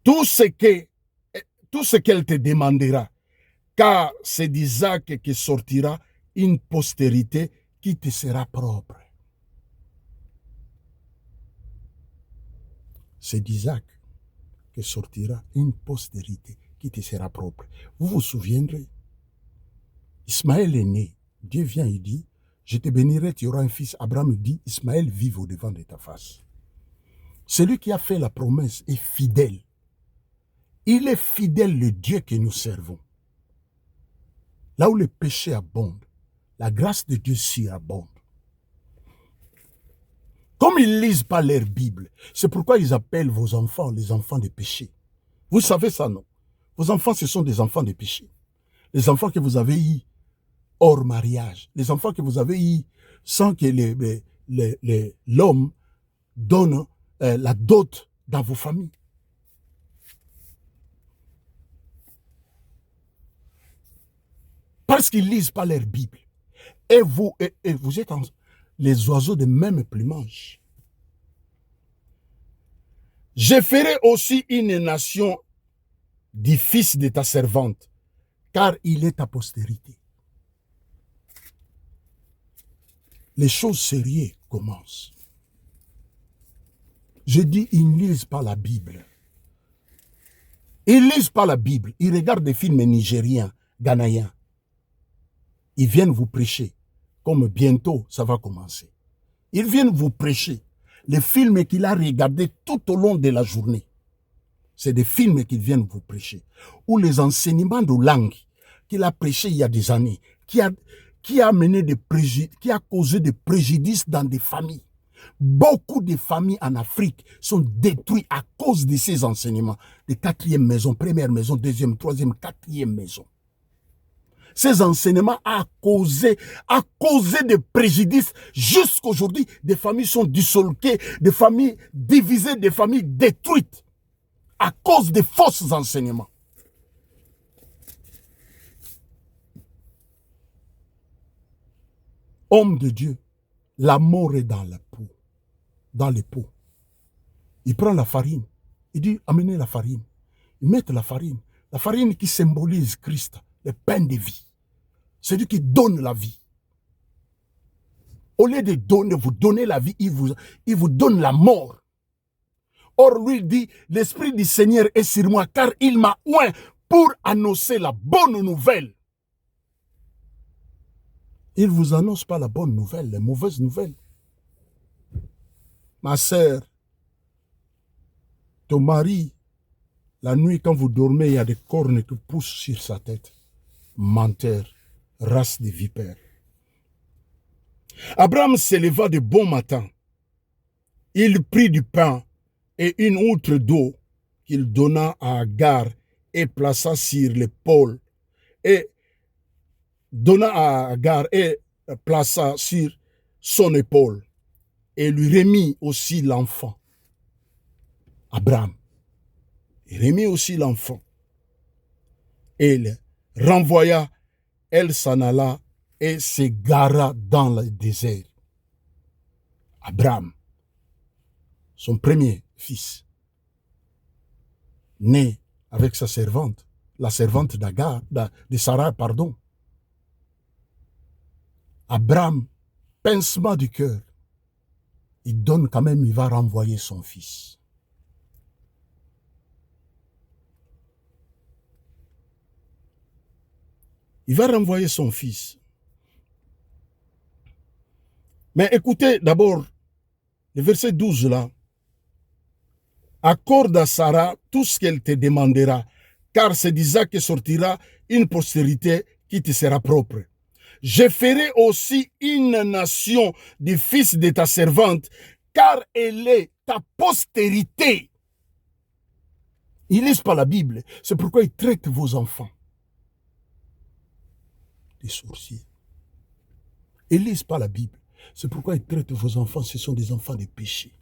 tout ce qu'elle te demandera, car c'est d'Isaac que sortira une postérité qui te sera propre. C'est d'Isaac que sortira une postérité qui te sera propre. Vous vous souviendrez, Ismaël est né. Dieu vient et dit, je te bénirai, tu auras un fils. Abraham dit, Ismaël vive au-devant de ta face. Celui qui a fait la promesse est fidèle. Il est fidèle, le Dieu que nous servons. Là où le péché abonde, la grâce de Dieu surabonde. Comme ils ne lisent pas leur Bible, c'est pourquoi ils appellent vos enfants les enfants de péché. Vous savez ça, non? Vos enfants, ce sont des enfants de péché. Les enfants que vous avez eus hors mariage. Les enfants que vous avez eus sans que l'homme donne la dot dans vos familles. Parce qu'ils ne lisent pas leur Bible. Et vous êtes les oiseaux de même plumage. Je ferai aussi une nation du fils de ta servante, car il est ta postérité. Les choses sérieuses commencent. Je dis, ils ne lisent pas la Bible. Ils ne lisent pas la Bible. Ils regardent des films nigériens, ghanéens. Ils viennent vous prêcher, comme bientôt ça va commencer. Ils viennent vous prêcher. Les films qu'il a regardés tout au long de la journée, c'est des films qu'ils viennent vous prêcher. Ou les enseignements de langue qu'il a prêché il y a des années, qui a causé des préjudices dans des familles. Beaucoup de familles en Afrique sont détruites à cause de ces enseignements. De quatrième maison, première maison, deuxième, troisième, quatrième maison. Ces enseignements ont causé des préjudices. Jusqu'aujourd'hui, des familles sont dissolquées, des familles divisées, des familles détruites à cause des faux enseignements. Homme de Dieu, la mort est dans la peau, dans les pots. Il prend la farine, il dit amenez la farine. Ils mettent la farine qui symbolise Christ, le pain de vie. C'est lui qui donne la vie. Au lieu de vous donner la vie, il vous donne la mort. Or, lui dit, l'Esprit du Seigneur est sur moi, car il m'a oint pour annoncer la bonne nouvelle. Il ne vous annonce pas la bonne nouvelle, les mauvaises nouvelles. Ma sœur, ton mari, la nuit quand vous dormez, il y a des cornes qui poussent sur sa tête. Menteur, race de vipères. Abraham s'éleva de bon matin. Il prit du pain et une outre d'eau qu'il donna à Agar et plaça sur l'épaule et donna à Agar et plaça sur son épaule et lui remit aussi l'enfant. Abraham, il remit aussi l'enfant. Et il renvoya, elle s'en alla et s'égara dans le désert. Abraham, son premier fils, né avec sa servante, la servante d'Agar, de Sarah, pardon. Abraham, pincement du cœur, il donne quand même, il va renvoyer son fils. Il va renvoyer son fils. Mais écoutez d'abord le verset 12 là. Accorde à Sarah tout ce qu'elle te demandera, car c'est d'Isaac que sortira une postérité qui te sera propre. Je ferai aussi une nation du fils de ta servante, car elle est ta postérité. Ils ne lisent pas la Bible, c'est pourquoi ils traitent vos enfants des sorciers. Ils ne lisent pas la Bible, c'est pourquoi ils traitent vos enfants, ce sont des enfants de péché.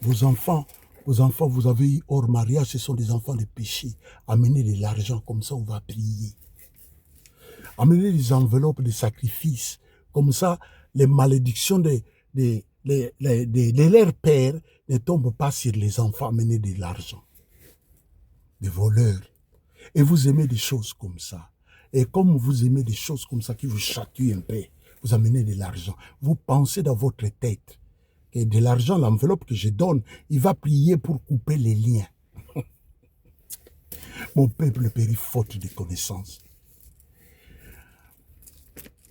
Vos enfants, vous avez eu hors mariage, ce sont des enfants de péché. Amenez de l'argent, comme ça on va prier. Amenez des enveloppes de sacrifices, comme ça les malédictions de leurs pères ne tombent pas sur les enfants. Amenez de l'argent, des voleurs. Et vous aimez des choses comme ça. Et comme vous aimez des choses comme ça qui vous chatouillent un peu, vous amenez de l'argent. Vous pensez dans votre tête que de l'argent, l'enveloppe que je donne, il va prier pour couper les liens. Mon peuple périt faute de connaissances.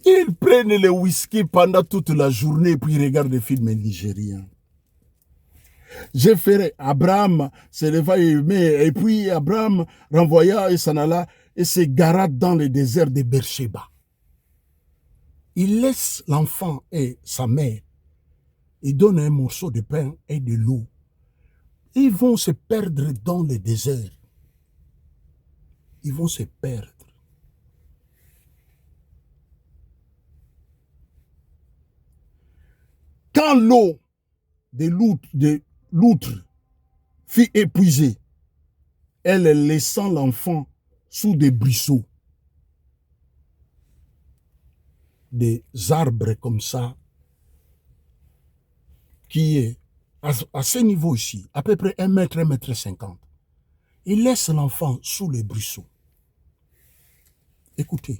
Ils prennent le whisky pendant toute la journée puis ils regardent des films nigériens. Je ferai. Abraham se leva et puis Abraham renvoya et s'en alla et se gara dans le désert de Beersheba. Il laisse l'enfant et sa mère. Il donne un morceau de pain et de l'eau. Ils vont se perdre dans le désert. Ils vont se perdre. Quand l'eau de l'outre fut épuisée, elle laissant l'enfant sous des buisseaux, des arbres comme ça, qui est à ce niveau ici, à peu près 1 mètre, 1,50 m. Il laisse l'enfant sous les buisseaux. Écoutez.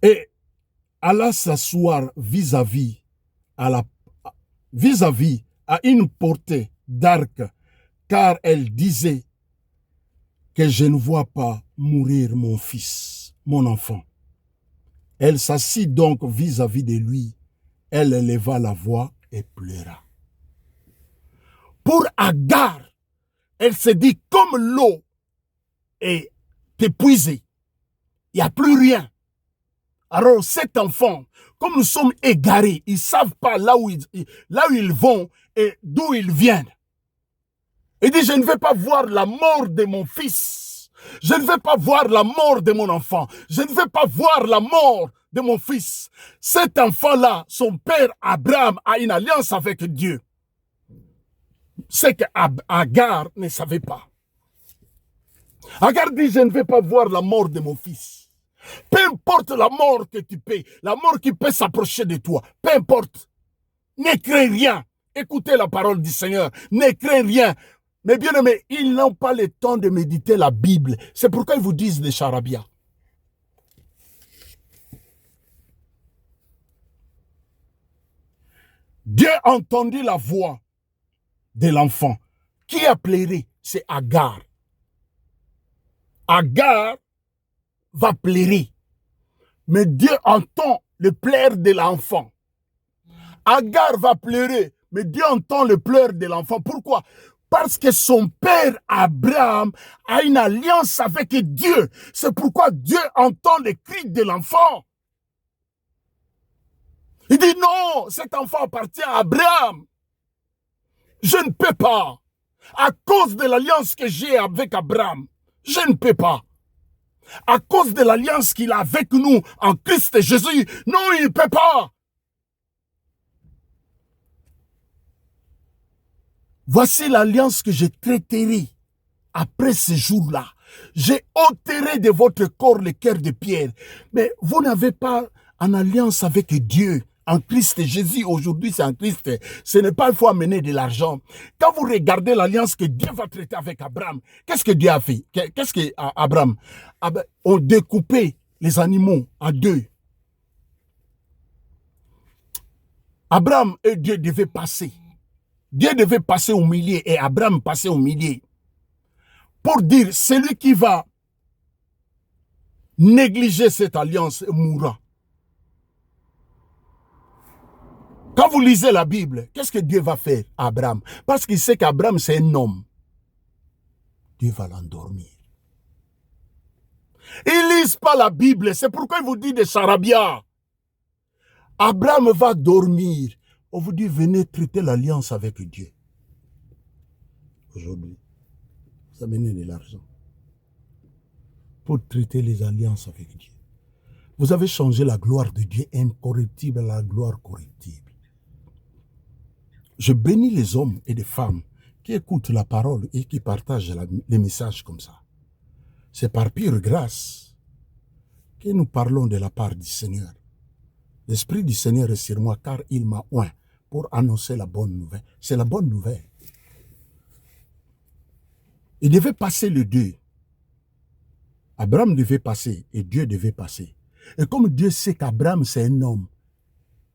Et alla s'asseoir vis-à-vis à une portée d'arc, car elle disait que je ne vois pas mourir mon fils, mon enfant. Elle s'assit donc vis-à-vis de lui. Elle éleva la voix et pleura. Pour Agar, elle se dit, comme l'eau est épuisée, il n'y a plus rien. Alors cet enfant, comme nous sommes égarés, ils ne savent pas là où ils vont et d'où ils viennent. Il dit, je ne vais pas voir la mort de mon fils. Je ne vais pas voir la mort de mon enfant. Je ne vais pas voir la mort de mon fils. Cet enfant-là, son père Abraham a une alliance avec Dieu. C'est qu'Agar ne savait pas. Agar dit, je ne vais pas voir la mort de mon fils. Peu importe la mort que tu paies, la mort qui peut s'approcher de toi, peu importe. Ne crains rien. Écoutez la parole du Seigneur. Ne crains rien. Mais bien aimé, ils n'ont pas le temps de méditer la Bible. C'est pourquoi ils vous disent des charabia. Dieu entendit la voix de l'enfant. Qui a pleuré? C'est Agar. Agar va pleurer. Mais Dieu entend le pleur de l'enfant. Agar va pleurer, mais Dieu entend le pleur de l'enfant. Pourquoi? Parce que son père Abraham a une alliance avec Dieu. C'est pourquoi Dieu entend les cris de l'enfant. Il dit non, cet enfant appartient à Abraham. Je ne peux pas. À cause de l'alliance que j'ai avec Abraham, je ne peux pas. À cause de l'alliance qu'il a avec nous en Christ Jésus, non, il ne peut pas. Voici l'alliance que je traiterai après ce jour-là. J'ai ôterai de votre corps le cœur de pierre. Mais vous n'avez pas en alliance avec Dieu. En Christ Jésus, aujourd'hui c'est en Christ. Ce n'est pas il faut amener de l'argent. Quand vous regardez l'alliance que Dieu va traiter avec Abraham, qu'est-ce que Dieu a fait? Qu'est-ce que Abraham? On découpait les animaux en deux. Abraham et Dieu devaient passer. Dieu devait passer au milieu et Abraham passait au milieu. Pour dire, celui qui va négliger cette alliance mourra. Quand vous lisez la Bible, qu'est-ce que Dieu va faire à Abraham? Parce qu'il sait qu'Abraham c'est un homme. Dieu va l'endormir. Ils ne lisent pas la Bible, c'est pourquoi il vous dit des charabia. Abraham va dormir. On vous dit, venez traiter l'alliance avec Dieu. Aujourd'hui, vous amenez de l'argent pour traiter les alliances avec Dieu. Vous avez changé la gloire de Dieu incorruptible à la gloire corruptible. Je bénis les hommes et les femmes qui écoutent la parole et qui partagent les messages comme ça. C'est par pure grâce que nous parlons de la part du Seigneur. L'Esprit du Seigneur est sur moi car il m'a oint pour annoncer la bonne nouvelle. C'est la bonne nouvelle. Il devait passer le deux. Abraham devait passer et Dieu devait passer. Et comme Dieu sait qu'Abraham c'est un homme,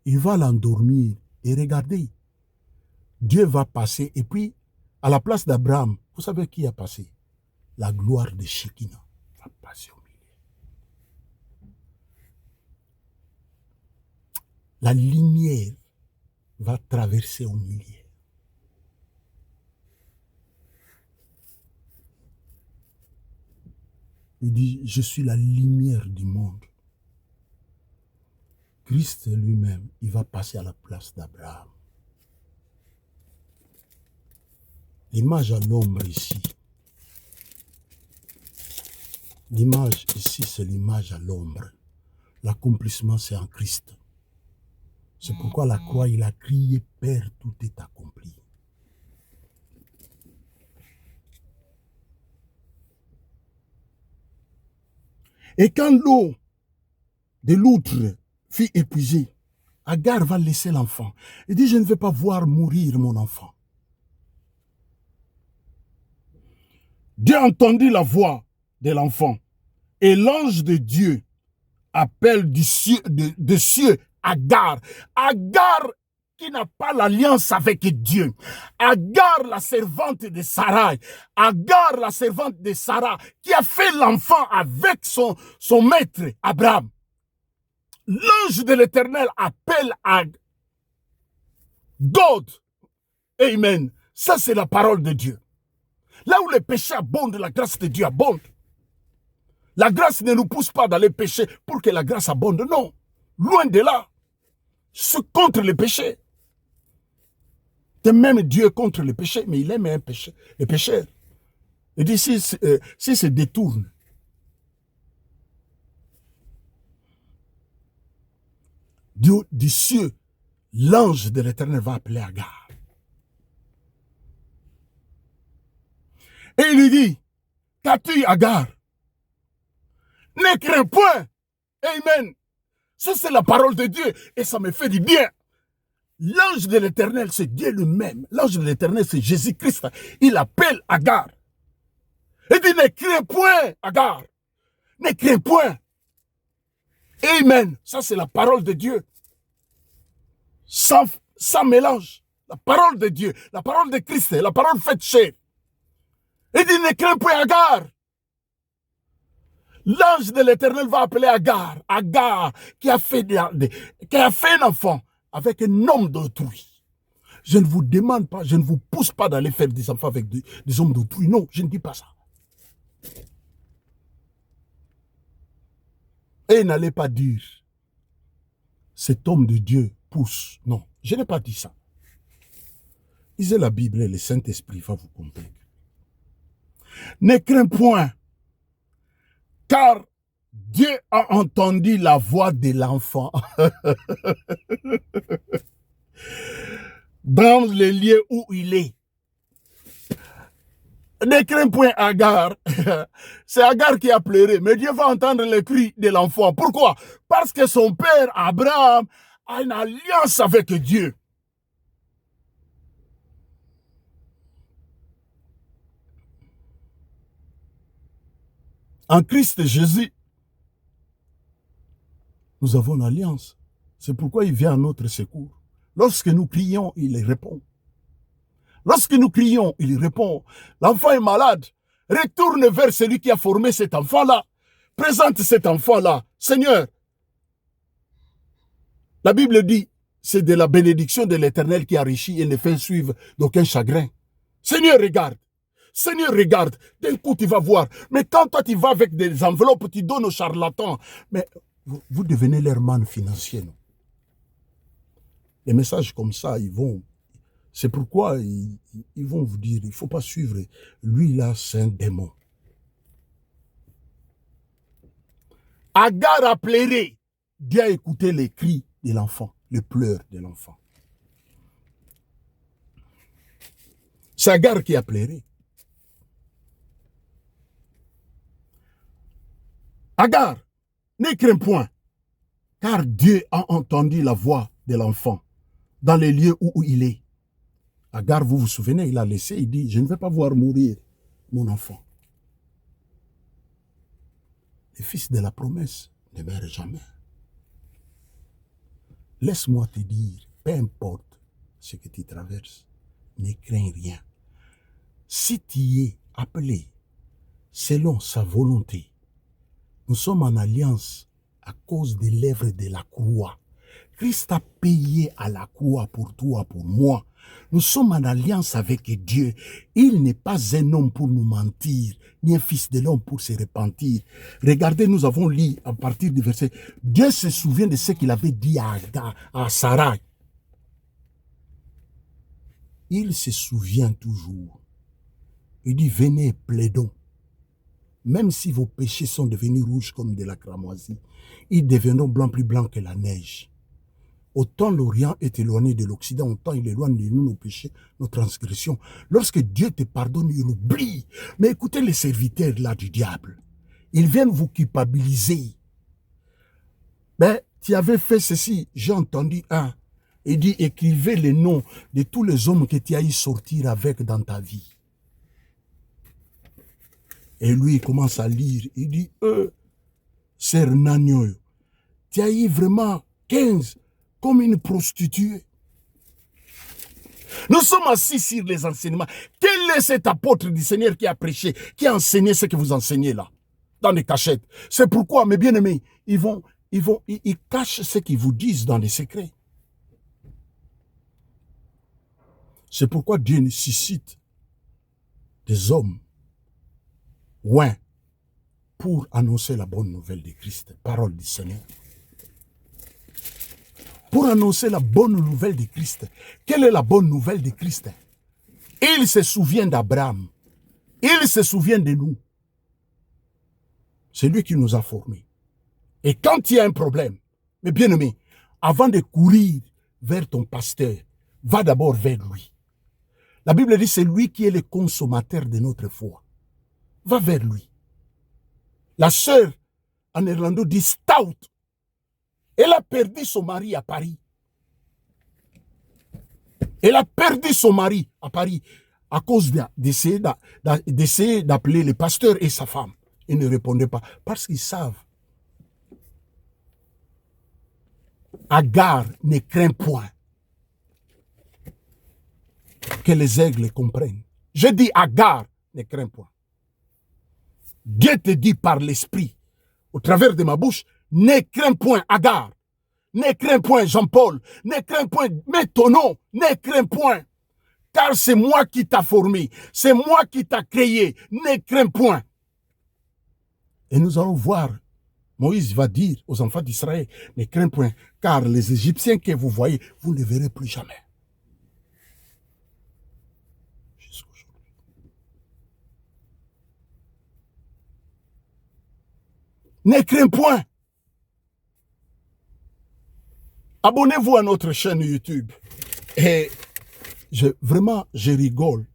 il va l'endormir. Et regardez, Dieu va passer. Et puis, à la place d'Abraham, vous savez qui a passé? La gloire de Shekinah va passer au milieu. La lumière va traverser au milieu. Il dit, je suis la lumière du monde. Christ lui-même, il va passer à la place d'Abraham. L'image à l'ombre ici. L'image ici, c'est l'image à l'ombre. L'accomplissement, c'est en Christ. C'est pourquoi la croix, il a crié, Père, tout est accompli. Et quand l'eau de l'outre fut épuisée, Agar va laisser l'enfant. Il dit, je ne vais pas voir mourir mon enfant. Dieu entendit la voix de l'enfant. Et l'ange de Dieu appelle du cieux, de cieux Agar. Agar qui n'a pas l'alliance avec Dieu. Agar, la servante de Sarai. Agar, la servante de Sarah, qui a fait l'enfant avec son maître, Abraham. L'ange de l'Éternel appelle à God. Amen. Ça, c'est la parole de Dieu. Là où le péché abonde, la grâce de Dieu abonde. La grâce ne nous pousse pas dans les péchés pour que la grâce abonde. Non. Loin de là. C'est contre le péché. C'est même Dieu contre le péché, mais il aime un péché, le pécheur. Il dit, si se détourne, du cieux, l'ange de l'Éternel va appeler Agar. Et il lui dit, qu'as-tu, Agar? Ne crains point. Amen. Ça, c'est la parole de Dieu. Et ça me fait du bien. L'ange de l'Éternel, c'est Dieu lui-même. L'ange de l'Éternel, c'est Jésus-Christ. Il appelle Agar. Il dit, ne crains point, Agar. Ne crains point. Amen. Ça, c'est la parole de Dieu. Sans mélange. La parole de Dieu. La parole de Christ. La parole faite chair. Il dit, ne crains point, Agar. L'ange de l'Éternel va appeler Agar. Agar, qui a fait un enfant avec un homme d'autrui. Je ne vous demande pas, je ne vous pousse pas d'aller faire des enfants avec des hommes d'autrui. Non, je ne dis pas ça. Et n'allez pas dire, cet homme de Dieu pousse. Non, je n'ai pas dit ça. Lisez la Bible et le Saint-Esprit va vous convaincre. Ne crains point, car Dieu a entendu la voix de l'enfant. Dans le lieu où il est. Ne crains point Agar. C'est Agar qui a pleuré. Mais Dieu va entendre le cri de l'enfant. Pourquoi? Parce que son père Abraham a une alliance avec Dieu. En Christ Jésus, nous avons une alliance. C'est pourquoi il vient à notre secours. Lorsque nous crions, il répond. Lorsque nous crions, il répond. L'enfant est malade. Retourne vers celui qui a formé cet enfant-là. Présente cet enfant-là. Seigneur, la Bible dit, c'est de la bénédiction de l'Éternel qui enrichit et ne fait suivre d'aucun chagrin. Seigneur, regarde. Seigneur, regarde. D'un coup, tu vas voir. Mais quand toi, tu vas avec des enveloppes, tu donnes aux charlatans. Mais vous devenez leur manne financier. Non? Les messages comme ça, ils vont... C'est pourquoi ils vont vous dire, il ne faut pas suivre. Lui, là, c'est un démon. Agar a pleuré. Dieu a écouté les cris de l'enfant, les pleurs de l'enfant. C'est Agar qui a pleuré. Agar, ne crains point, car Dieu a entendu la voix de l'enfant dans les lieux où il est. Agar, vous vous souvenez, il a laissé, il dit, je ne vais pas voir mourir mon enfant. Les fils de la promesse ne meurent jamais. Laisse-moi te dire, peu importe ce que tu traverses, ne crains rien. Si tu es appelé selon sa volonté, nous sommes en alliance à cause des lèvres de la croix. Christ a payé à la croix pour toi, pour moi. Nous sommes en alliance avec Dieu. Il n'est pas un homme pour nous mentir, ni un fils de l'homme pour se repentir. Regardez, nous avons lu à partir du verset, Dieu se souvient de ce qu'il avait dit à Sarah. Il se souvient toujours. Il dit, venez, plaidons. Même si vos péchés sont devenus rouges comme de la cramoisie, ils deviendront blancs plus blancs que la neige. Autant l'Orient est éloigné de l'Occident, autant il éloigne de nous nos péchés, nos transgressions. Lorsque Dieu te pardonne, il oublie. Mais écoutez les serviteurs là du diable. Ils viennent vous culpabiliser. Ben, tu avais fait ceci, j'ai entendu un. Il dit, écrivez les noms de tous les hommes que tu as eu sortir avec dans ta vie. Et lui, il commence à lire. Il dit, c'est Nagno. Tu as eu vraiment 15 comme une prostituée. Nous sommes assis sur les enseignements. Quel est cet apôtre du Seigneur qui a prêché, qui a enseigné ce que vous enseignez là, dans les cachettes? C'est pourquoi, mes bien-aimés, ils cachent ce qu'ils vous disent dans les secrets. C'est pourquoi Dieu nécessite des hommes oints pour annoncer la bonne nouvelle de Christ, parole du Seigneur. Pour annoncer la bonne nouvelle de Christ. Quelle est la bonne nouvelle de Christ? Il se souvient d'Abraham. Il se souvient de nous. C'est lui qui nous a formés. Et quand il y a un problème, mes bien-aimés, avant de courir vers ton pasteur, va d'abord vers lui. La Bible dit, c'est lui qui est le consommateur de notre foi. Va vers lui. La sœur en néerlandais dit stout. Elle a perdu son mari à Paris. Elle a perdu son mari à Paris à cause d'essayer d'appeler le pasteur et sa femme. Ils ne répondaient pas parce qu'ils savent. Agar ne craint point. Que les aigles comprennent. Je dis Agar ne craint point. Dieu te dit par l'esprit, au travers de ma bouche, ne crains point Agar, ne crains point Jean-Paul, ne crains point, mets ton nom, ne crains point. Car c'est moi qui t'a formé, c'est moi qui t'a créé, ne crains point. Et nous allons voir, Moïse va dire aux enfants d'Israël, ne crains point, car les Égyptiens que vous voyez, vous ne les verrez plus jamais. Ne crains point. Abonnez-vous à notre chaîne YouTube. Et vraiment, je rigole.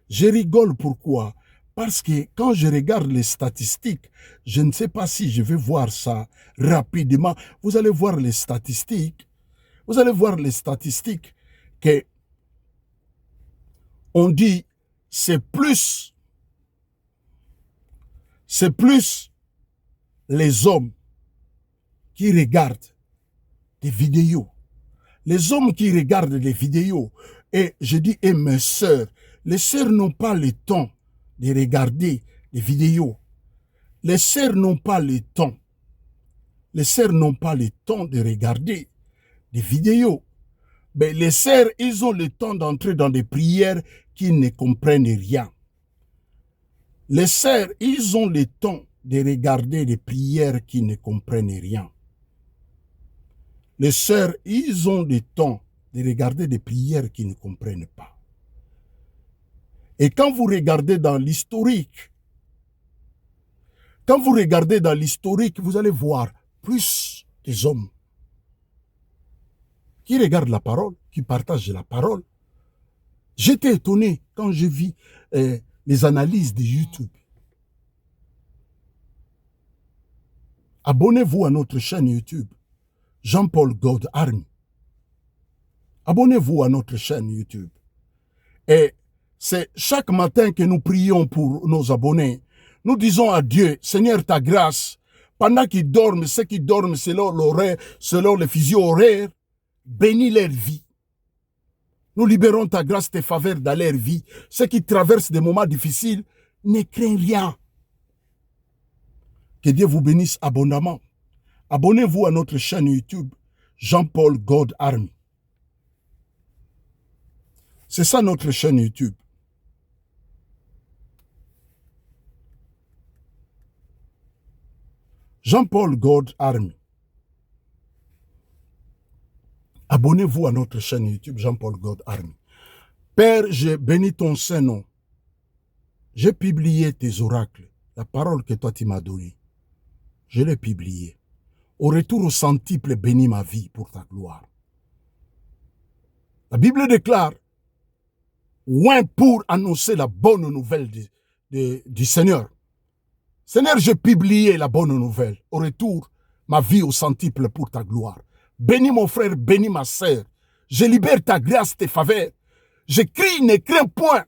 Je rigole pourquoi? Parce que quand je regarde les statistiques, je ne sais pas si je vais voir ça rapidement. Vous allez voir les statistiques. Vous allez voir les statistiques que on dit c'est plus les hommes qui regardent des vidéos. Les hommes qui regardent les vidéos, et je dis, et mes sœurs, les sœurs n'ont pas le temps de regarder les vidéos. Les sœurs n'ont pas le temps. Les sœurs n'ont pas le temps de regarder des vidéos. Mais les sœurs, ils ont le temps d'entrer dans des prières qui ne comprennent rien. Les sœurs, ils ont le temps de regarder des prières qui ne comprennent rien. Les sœurs, ils ont le temps de regarder des prières qui ne comprennent pas. Et quand vous regardez dans l'historique, vous allez voir plus des hommes qui regardent la parole, qui partagent la parole. J'étais étonné quand j'ai vu les analyses de YouTube. Abonnez-vous à notre chaîne YouTube, Jean-Paul God Army. Abonnez-vous à notre chaîne YouTube. Et c'est chaque matin que nous prions pour nos abonnés. Nous disons à Dieu, Seigneur, ta grâce, pendant qu'ils dorment, ceux qui dorment selon l'horaire, selon les fuseaux horaires, bénis leur vie. Nous libérons ta grâce, tes faveurs dans leur vie. Ceux qui traversent des moments difficiles, ne craignent rien. Que Dieu vous bénisse abondamment. Abonnez-vous à notre chaîne YouTube, Jean-Paul God Army. C'est ça notre chaîne YouTube. Jean-Paul God Army. Abonnez-vous à notre chaîne YouTube, Jean-Paul God Army. Père, je bénis ton Saint-Nom. J'ai publié tes oracles, la parole que toi tu m'as donnée. Je l'ai publiée. Au retour au centuple, bénis ma vie pour ta gloire. La Bible déclare, oint pour annoncer la bonne nouvelle du Seigneur. Seigneur, j'ai publié la bonne nouvelle. Au retour, ma vie au centuple pour ta gloire. Bénis mon frère, bénis ma sœur. Je libère ta grâce, tes faveurs. Je crie, ne crains point.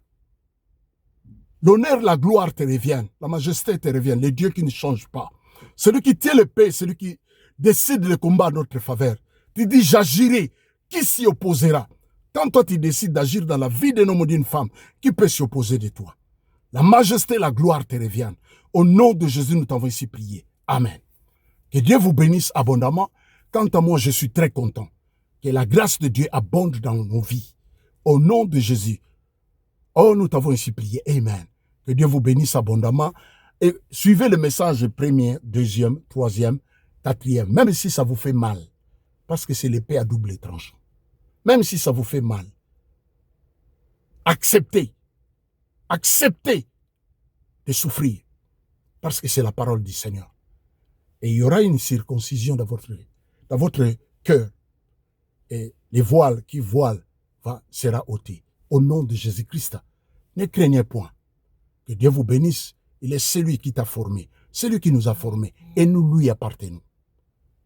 L'honneur, la gloire te reviennent. La majesté te revient. Le Dieu qui ne change pas. Celui qui tient le paix, celui qui décide le combat à notre faveur. Tu dis, j'agirai. Qui s'y opposera? Quand toi, tu décides d'agir dans la vie d'un homme ou d'une femme, qui peut s'y opposer de toi? La majesté, la gloire te reviennent. Au nom de Jésus, nous t'avons ici prié. Amen. Que Dieu vous bénisse abondamment. Quant à moi, je suis très content. Que la grâce de Dieu abonde dans nos vies. Au nom de Jésus. Oh, nous t'avons ici prié. Amen. Que Dieu vous bénisse abondamment. Et suivez le message premier, deuxième, troisième, quatrième. Même si ça vous fait mal. Parce que c'est l'épée à double tranchant. Même si ça vous fait mal. Acceptez. Acceptez de souffrir. Parce que c'est la parole du Seigneur. Et il y aura une circoncision dans votre cœur. Et les voiles qui voilent sera ôté. Au nom de Jésus-Christ. Ne craignez point. Que Dieu vous bénisse. Il est celui qui t'a formé. Celui qui nous a formés. Et nous lui appartenons.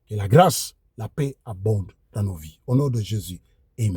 Que la grâce, la paix abonde dans nos vies. Au nom de Jésus. Amen.